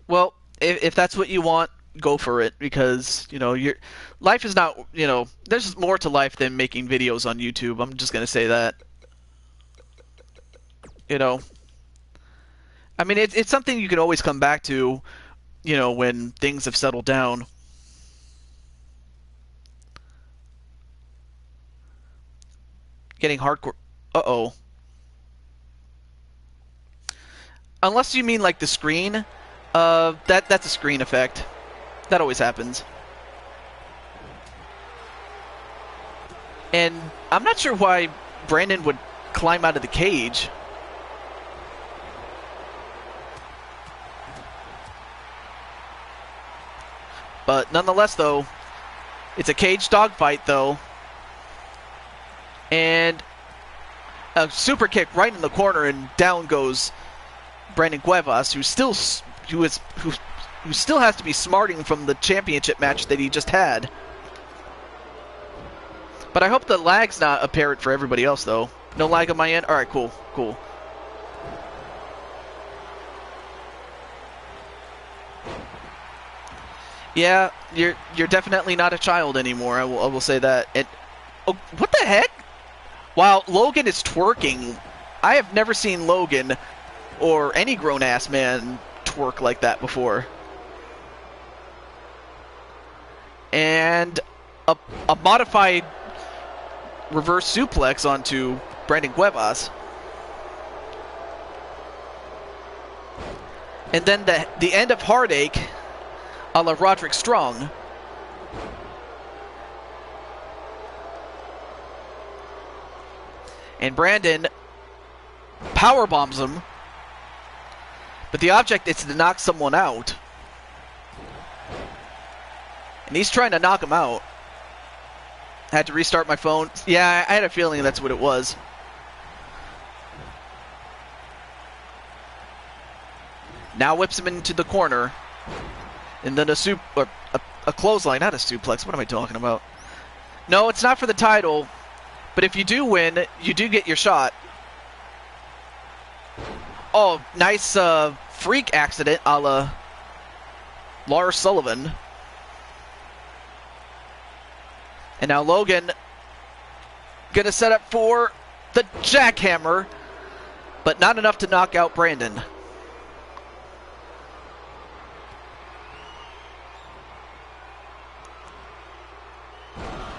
Well, if that's what you want, go for it, because your life is not, there's more to life than making videos on YouTube. I'm just gonna say that. I mean, it's something you can always come back to, when things have settled down. Getting hardcore. Uh-oh. Unless you mean like the screen, that's a screen effect. That always happens. And I'm not sure why Brandon would climb out of the cage. But nonetheless, though, it's a cage dogfight, though. And a super kick right in the corner, and down goes Brandon Cuevas, who still has to be smarting from the championship match that he just had. But I hope the lag's not apparent for everybody else, though. No lag on my end? Alright, cool. Yeah, you're definitely not a child anymore, I will say that. And, oh, what the heck? While Logan is twerking, I have never seen Logan or any grown-ass man twerk like that before. And a modified reverse suplex onto Brandon Cuevas. And then the end of Heartache a la Roderick Strong. And Brandon power bombs him. But the object is to knock someone out. And he's trying to knock him out. I had to restart my phone. Yeah, I had a feeling that's what it was. Now whips him into the corner. And then a clothesline, not a suplex. What am I talking about? No, it's not for the title. But if you do win, you do get your shot. Oh, nice freak accident a la Lars Sullivan. And now Logan gonna set up for the jackhammer, but not enough to knock out Brandon.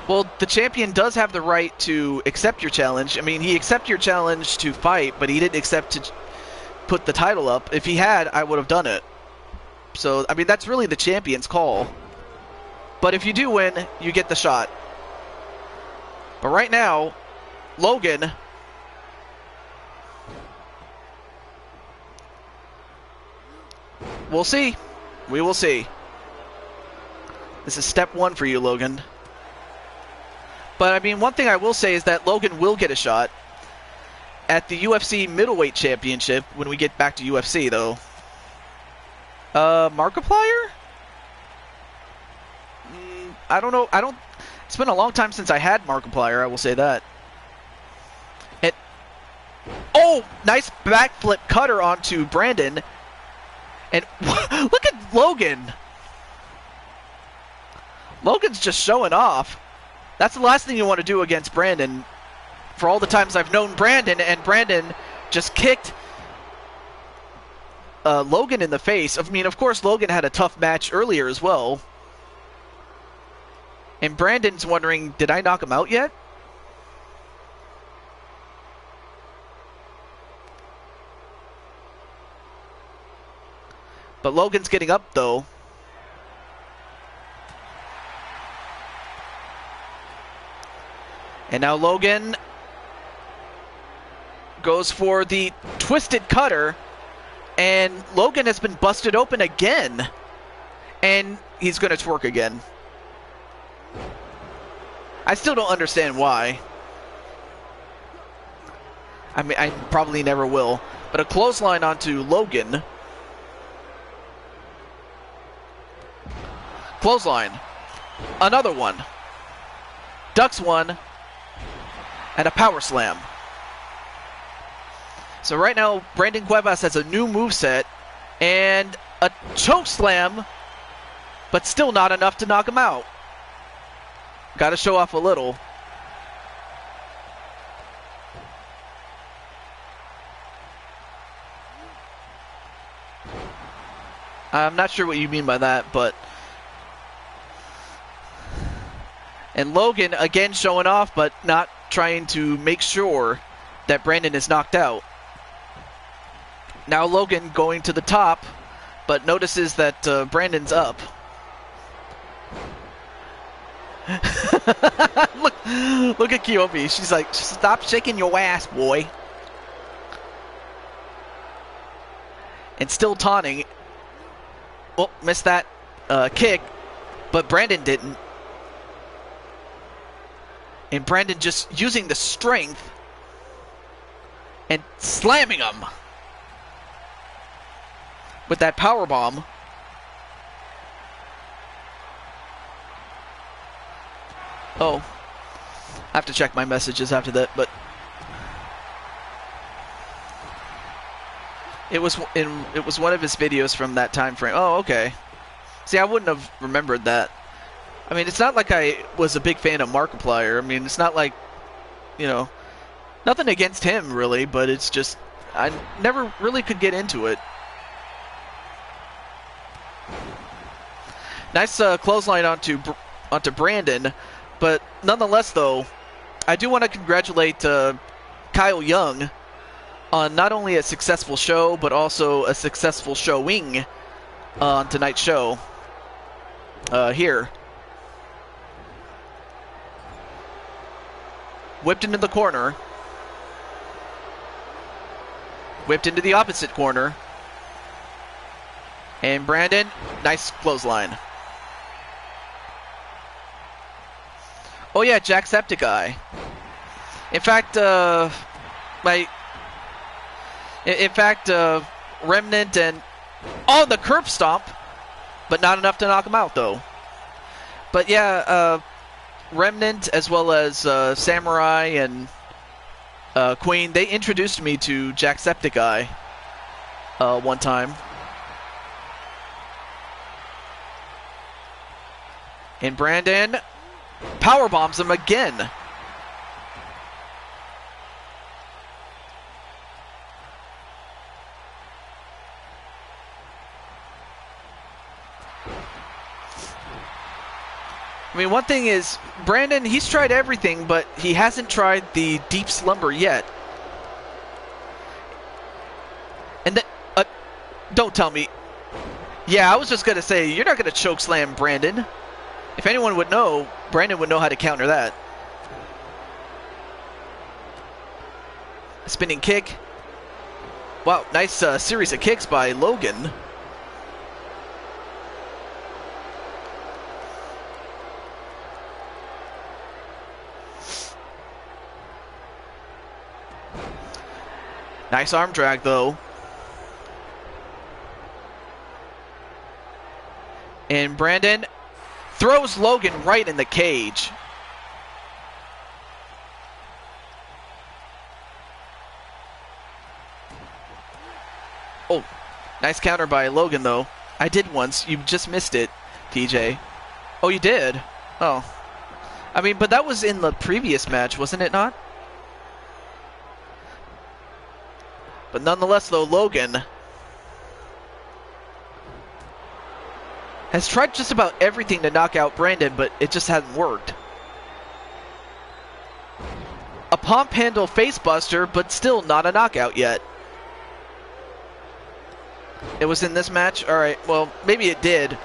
Well, the champion does have the right to accept your challenge. I mean, he accepted your challenge to fight, but he didn't accept to put the title up. If he had, I would have done it. So, I mean, that's really the champion's call. But if you do win, you get the shot. But right now, Logan we'll see. We will see. This is step one for you, Logan. But, I mean, one thing I will say is that Logan will get a shot at the UFC Middleweight Championship when we get back to UFC, though. Markiplier? I don't know. It's been a long time since I had Markiplier, I will say that. Oh, nice backflip cutter onto Brandon. And look at Logan. Logan's just showing off. That's the last thing you want to do against Brandon. For all the times I've known Brandon, and Brandon just kicked Logan in the face. I mean, of course, Logan had a tough match earlier as well. And Brandon's wondering, did I knock him out yet? But Logan's getting up, though. And now Logan goes for the twisted cutter. And Logan has been busted open again. And he's going to twerk again. I still don't understand why. I mean, I probably never will. But a clothesline onto Logan. Clothesline. Another one. Ducks one. And a power slam. So right now, Brandon Cuevas has a new moveset. And a choke slam. But still not enough to knock him out. Got to show off a little. I'm not sure what you mean by that, but... And Logan, again, showing off, but not trying to make sure that Brandon is knocked out. Now Logan going to the top, but notices that Brandon's up. look at Kiyomi. She's like, stop shaking your ass, boy. And still taunting. Oh, missed that kick. but Brandon didn't. And Brandon just using the strength and slamming him with that power bomb. Oh, I have to check my messages after that, but it was one of his videos from that time frame. Oh, okay. See, I wouldn't have remembered that. I mean, it's not like I was a big fan of Markiplier. I mean, it's not like, you know, nothing against him really, but it's just I never really could get into it. Nice clothesline onto Brandon, but nonetheless, though, I do want to congratulate Kyle Young on not only a successful show, but also a successful showing on tonight's show here. Whipped into the corner. Whipped into the opposite corner. And Brandon, nice clothesline. Oh yeah, Jacksepticeye. In fact, Remnant and on the curb stomp, but not enough to knock him out though. But yeah, Remnant as well as Samurai and Queen, they introduced me to Jacksepticeye one time. And Brandon power bombs him again. I mean, one thing is, Brandon, he's tried everything, but he hasn't tried the deep slumber yet. And then, don't tell me. Yeah, I was just going to say, you're not going to choke slam Brandon. If anyone would know, Brandon would know how to counter that. Spinning kick. Wow, nice series of kicks by Logan. Nice arm drag, though. And Brandon throws Logan right in the cage. Oh, nice counter by Logan, though. I did once. You just missed it, TJ. Oh, you did? Oh. I mean, but that was in the previous match, wasn't it not? But nonetheless, though, Logan has tried just about everything to knock out Brandon, but it just hasn't worked. A pump handle facebuster, but still not a knockout yet. It was in this match? Alright, well, maybe it did.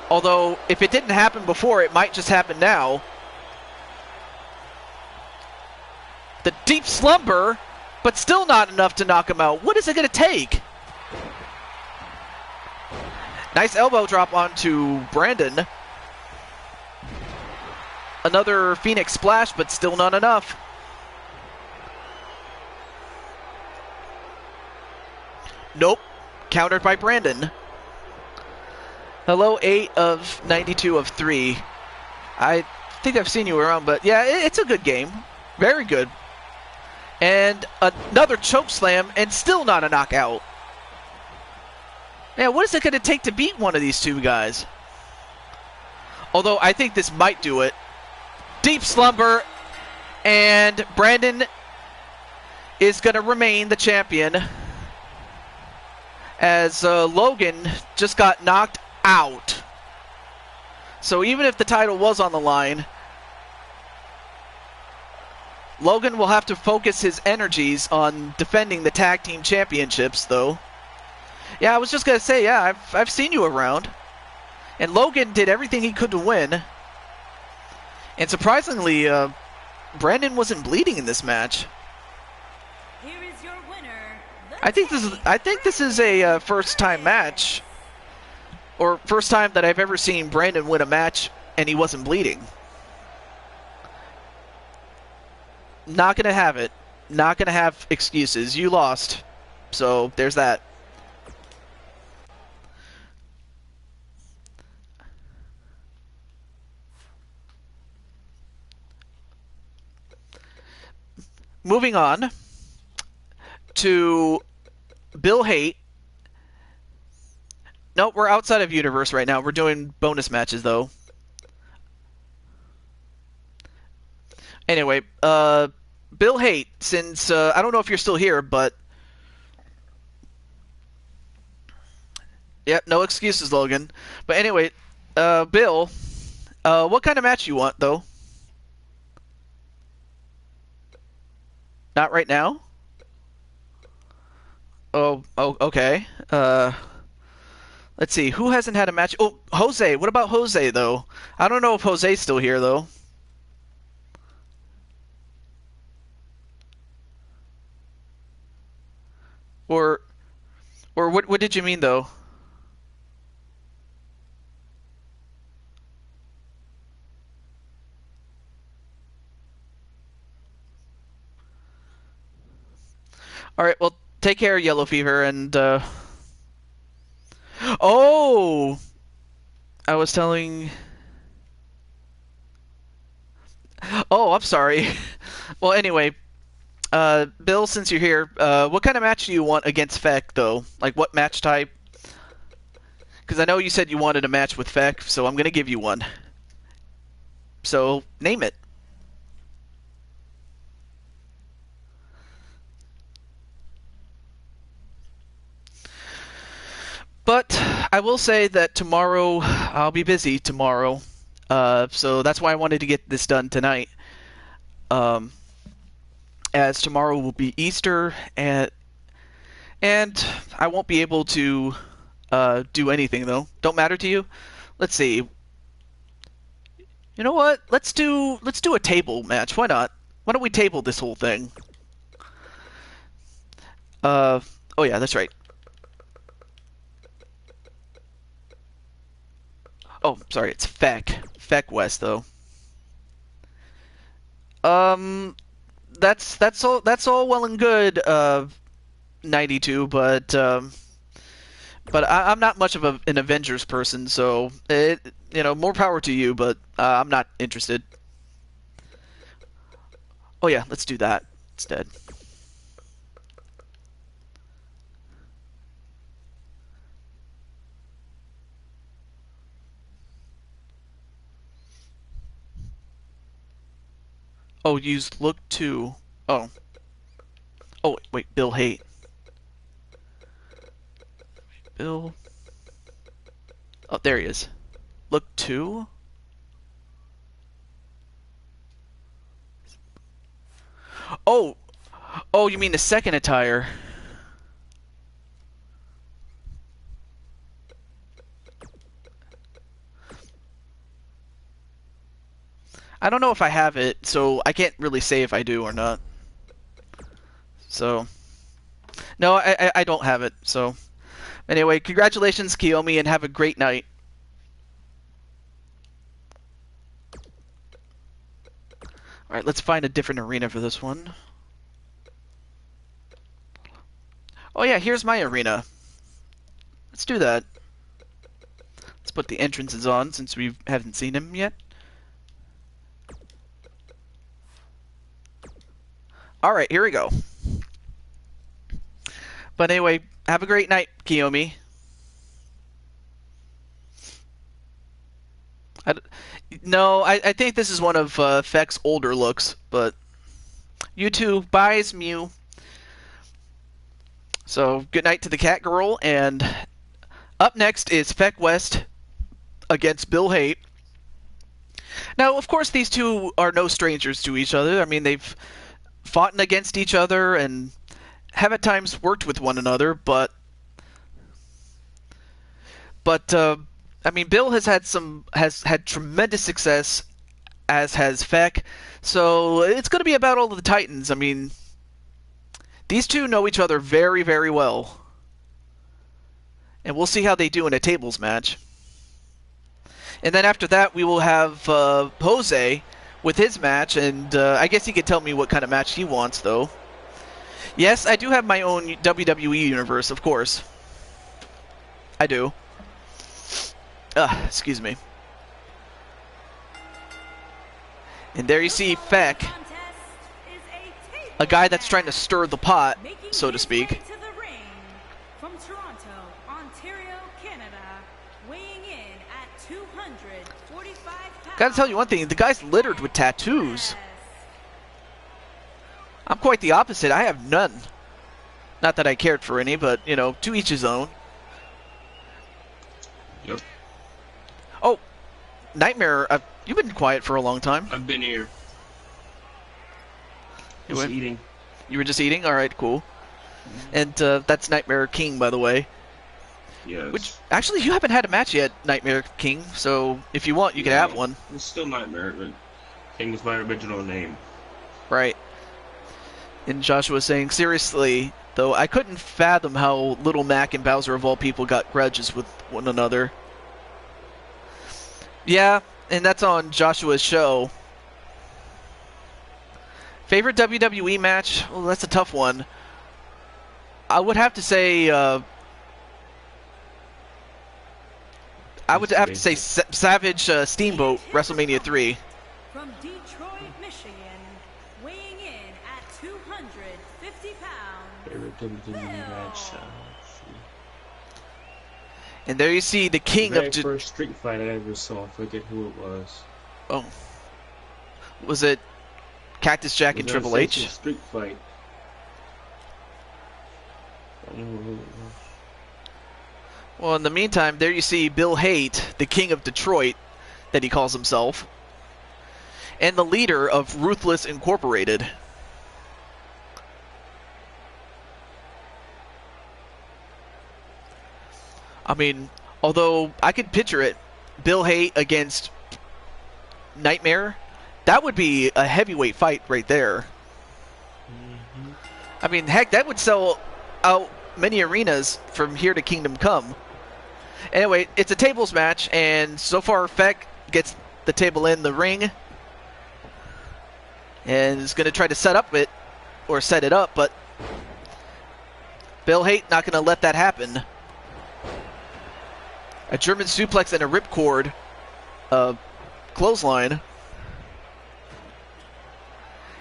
Although, if it didn't happen before, it might just happen now. The deep slumber, but still not enough to knock him out. What is it going to take? Nice elbow drop onto Brandon. Another Phoenix splash, but still not enough. Nope. Countered by Brandon. Hello, 8 of 92 of 3. I think I've seen you around, but yeah, it's a good game. Very good. And another choke slam, and still not a knockout. Man, what is it going to take to beat one of these two guys? Although, I think this might do it. Deep slumber, and Brandon is going to remain the champion. As Logan just got knocked out. So even if the title was on the line, Logan will have to focus his energies on defending the tag team championships, though. Yeah, I was just going to say, yeah, I've seen you around. And Logan did everything he could to win. And surprisingly, Brandon wasn't bleeding in this match. Here is your winner. I think this is a first-time match. Or first time that I've ever seen Brandon win a match and he wasn't bleeding. Not going to have it. Not going to have excuses. You lost. So there's that. Moving on to Bill Haight. Nope, we're outside of Universe right now. We're doing bonus matches, though. Anyway, Bill Haight, since I don't know if you're still here, but yep, no excuses, Logan. But anyway, Bill, what kind of match you want, though? Not right now? Oh, okay. Let's see. Who hasn't had a match? Oh, Jose. What about Jose, though? I don't know if Jose's still here, though. Or what did you mean, though? All right, well, take care, Yellow Fever, and oh, I was telling. Oh, I'm sorry. Well, anyway, Bill, since you're here, what kind of match do you want against Feck, though? Like, what match type? Because I know you said you wanted a match with Feck, so I'm gonna give you one. So, name it. But I will say that tomorrow I'll be busy tomorrow, so that's why I wanted to get this done tonight. As tomorrow will be Easter, and I won't be able to do anything though. Don't matter to you? Let's see. You know what? Let's do a table match. Why not? Why don't we table this whole thing? Oh yeah, that's right. Oh, sorry, it's Feck West though. That's all well and good, 92, but I'm not much of an Avengers person, so more power to you, but I'm not interested. Oh yeah, let's do that instead. Oh, use look to. Oh. Oh, wait, Bill Haight. Bill. Oh, there he is. Look to. Oh. Oh, you mean the second attire. I don't know if I have it, so I can't really say if I do or not. So, no, I don't have it. So, anyway, congratulations, Kiyomi, and have a great night. All right, let's find a different arena for this one. Oh yeah, here's my arena. Let's do that. Let's put the entrances on since we haven't seen him yet. All right, here we go. But anyway, have a great night, Kiyomi. I think this is one of Feck's older looks, but you too. Buys Mew. So good night to the cat girl, and up next is Feck West against Bill Haight. Now, of course, these two are no strangers to each other. I mean, they've fought against each other and have at times worked with one another, but I mean, Bill has had tremendous success, as has Feck. So it's going to be about all of the Titans. I mean, these two know each other very, very well, and we'll see how they do in a tables match. And then after that, we will have Jose with his match, and I guess he could tell me what kind of match he wants, though. Yes, I do have my own WWE universe, of course. I do. Excuse me. And there you see Feck, a guy that's trying to stir the pot, so to speak. From Toronto, Ontario, Canada, weighing in at 245 pounds. Gotta tell you one thing, the guy's littered with tattoos. I'm quite the opposite. I have none. Not that I cared for any, but, you know, to each his own. Yep. Oh, Nightmare, you've been quiet for a long time. I've been here. Just eating. You were just eating? Alright, cool. And that's Nightmare King, by the way. Yes. Which, actually, you haven't had a match yet, Nightmare King, so if you want, you can have one. It's still Nightmare, but King is my original name. Right. And Joshua saying, seriously, though, I couldn't fathom how Little Mac and Bowser of all people got grudges with one another. Yeah, and that's on Joshua's show. Favorite WWE match? Well, that's a tough one. I would have to say, Savage Steamboat, WrestleMania 3. From Detroit, Michigan, weighing in at 250 pounds. Favorite WWE match. And there you see the king of... The first street fight I ever saw. I forget who it was. Oh. Was it Cactus Jack and Triple H? Street fight. I don't know who it was. Well, in the meantime, there you see Bill Haight, the king of Detroit, that he calls himself, and the leader of Ruthless Incorporated. I mean, although I could picture it, Bill Haight against Nightmare, that would be a heavyweight fight right there. Mm-hmm. I mean, heck, that would sell out many arenas from here to Kingdom Come. Anyway, it's a tables match, and so far Feck gets the table in the ring and is going to try to set it up, but Bill Haight not going to let that happen. A German suplex and a ripcord clothesline.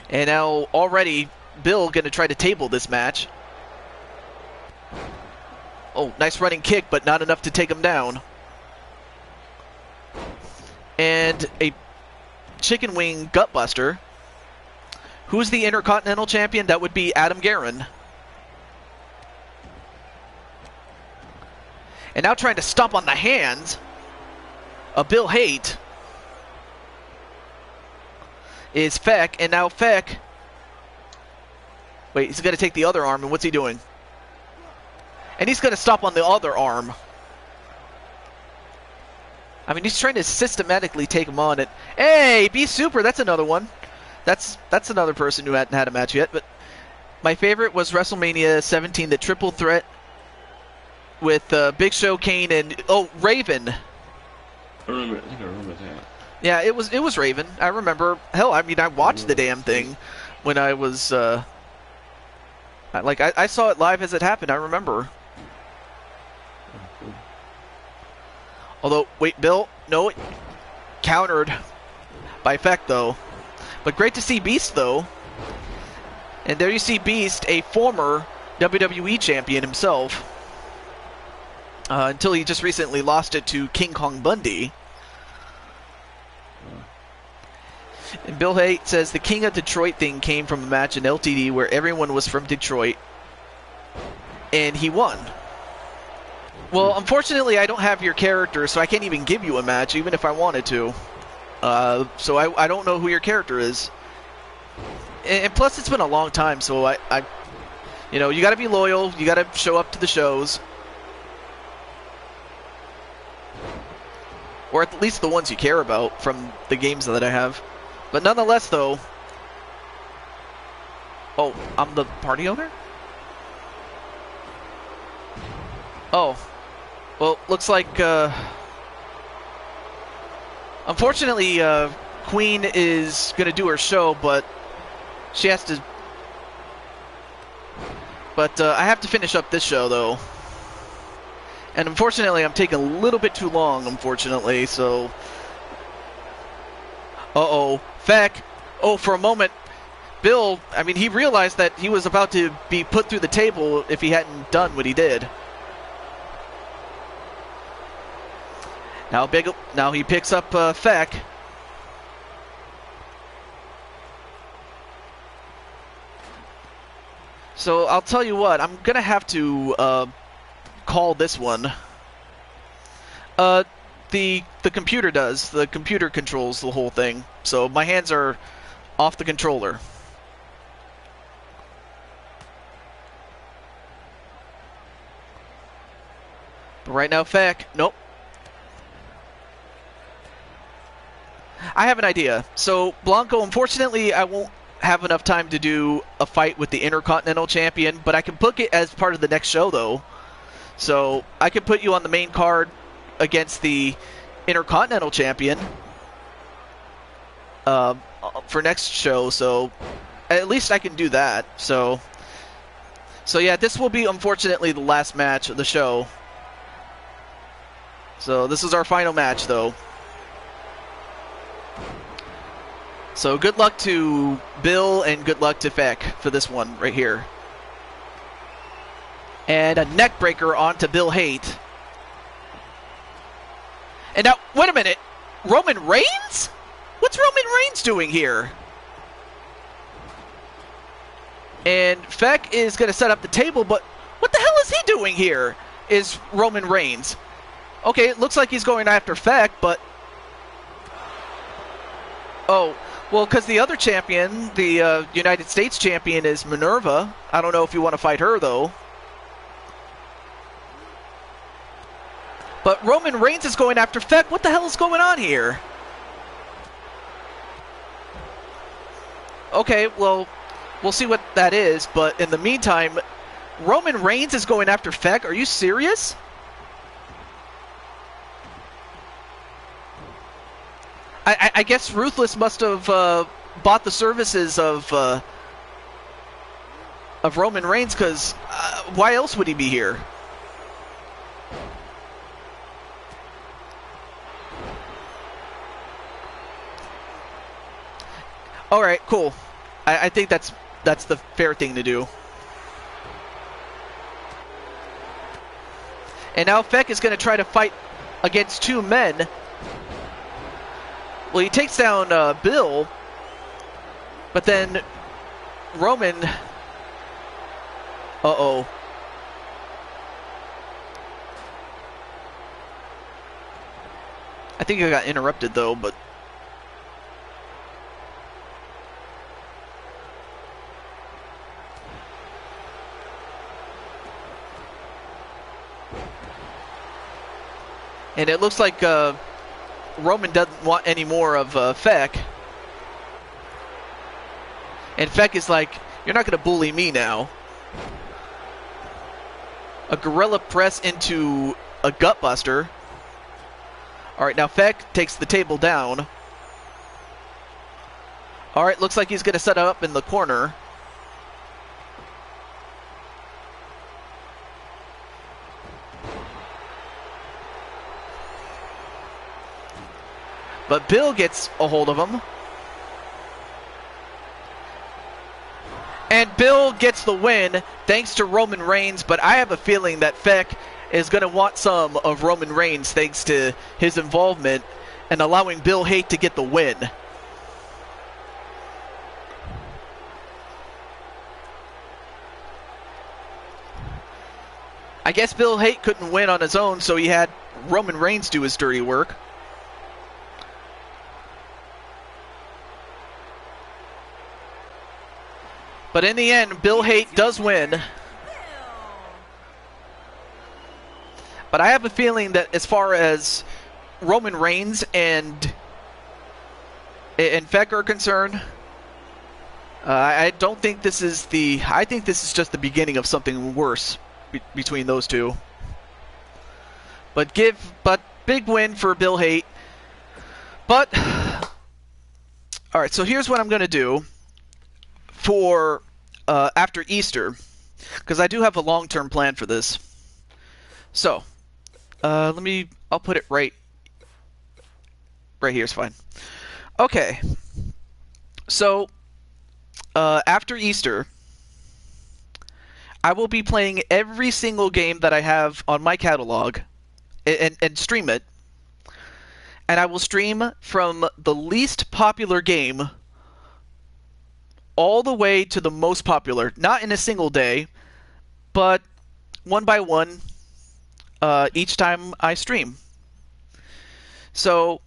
And now already Bill going to try to table this match. Oh, nice running kick, but not enough to take him down. And a chicken wing gutbuster. Who's the Intercontinental Champion? That would be Adam Guerin. And now trying to stomp on the hands of Bill Haight is Feck. And now Feck... Wait, he's going to take the other arm, and what's he doing? And he's going to stop on the other arm. I mean, he's trying to systematically take him on it. Hey, Be Super, that's another one. That's another person who hadn't had a match yet. But my favorite was WrestleMania 17, the triple threat with Big Show, Kane, and Raven. I think I remember that. Yeah, it was Raven. I remember. Hell, I mean, I watched the damn thing when I was I saw it live as it happened. I remember. Although, wait, Bill, no, countered by Feck, though. But great to see Beast, though. And there you see Beast, a former WWE champion himself. Until he just recently lost it to King Kong Bundy. And Bill Haight says the King of Detroit thing came from a match in LTD where everyone was from Detroit. And he won. Well, unfortunately, I don't have your character, so I can't even give you a match, even if I wanted to. So I don't know who your character is. And plus, it's been a long time, so you know, you got to be loyal. You got to show up to the shows. Or at least the ones you care about from the games that I have. But nonetheless, though... Oh, I'm the party owner? Oh. Well, looks like, Unfortunately, Queen is going to do her show, but she has to... But I have to finish up this show, though. And unfortunately, I'm taking a little bit too long, unfortunately, so... Uh-oh. Feck. Oh, for a moment, Bill, I mean, he realized that he was about to be put through the table if he hadn't done what he did. Now he picks up Feck. So I'll tell you what, I'm gonna have to call this one. The computer does. The computer controls the whole thing. So my hands are off the controller. But right now, Feck. Nope. I have an idea. So, Blanco, unfortunately, I won't have enough time to do a fight with the Intercontinental Champion, but I can book it as part of the next show, though. So, I can put you on the main card against the Intercontinental Champion for next show, so at least I can do that. So yeah, this will be, unfortunately, the last match of the show. So this is our final match, though. So good luck to Bill and good luck to Feck for this one right here. And a neck breaker onto Bill Haight. And now, wait a minute. Roman Reigns? What's Roman Reigns doing here? And Feck is going to set up the table, but what the hell is he doing here? Is Roman Reigns. Okay, it looks like he's going after Feck, but... Oh, well, because the other champion, the United States champion, is Minerva. I don't know if you want to fight her, though. But Roman Reigns is going after Feck. What the hell is going on here? Okay, well, we'll see what that is. But in the meantime, Roman Reigns is going after Feck. Are you serious? I guess Ruthless must have bought the services of Roman Reigns, because why else would he be here? All right, cool. I think that's the fair thing to do. And now Feck is going to try to fight against two men. Well, he takes down Bill, but then Roman... Uh-oh. I think I got interrupted, though, but... And it looks like Roman doesn't want any more of Feck. And Feck is like, you're not going to bully me now. A gorilla press into a gutbuster. Alright, now Feck takes the table down. Alright, looks like he's going to set up in the corner. But Bill gets a hold of him. And Bill gets the win thanks to Roman Reigns, but I have a feeling that Feck is going to want some of Roman Reigns thanks to his involvement and allowing Bill Haight to get the win. I guess Bill Haight couldn't win on his own, so he had Roman Reigns do his dirty work. But in the end, Bill Haight does win. But I have a feeling that as far as Roman Reigns and Feck are concerned, I don't think this is the... I think this is just the beginning of something worse between those two. But big win for Bill Haight. But all right, so here's what I'm going to do for after Easter, because I do have a long-term plan for this. So I'll put it right here is fine. Okay, so after Easter, I will be playing every single game that I have on my catalog and stream it. And I will stream from the least popular game all the way to the most popular. Not in a single day, but one by one each time I stream. So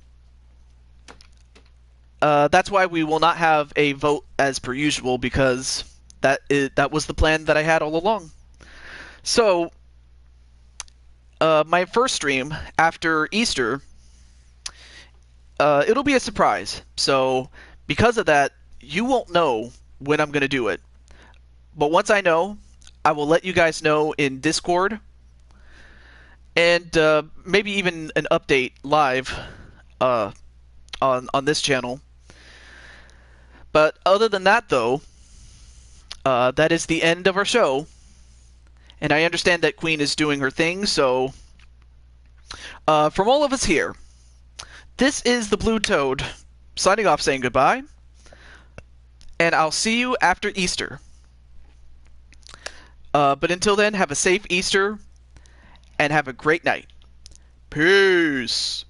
that's why we will not have a vote as per usual, because that was the plan that I had all along. So my first stream after Easter, it'll be a surprise. So because of that, you won't know when I'm going to do it. But once I know, I will let you guys know in Discord, and maybe even an update live on this channel. But other than that, though, that is the end of our show. And I understand that Queen is doing her thing, so from all of us here, this is the Blue Toad signing off, saying goodbye. And I'll see you after Easter. But until then, have a safe Easter and have a great night. Peace.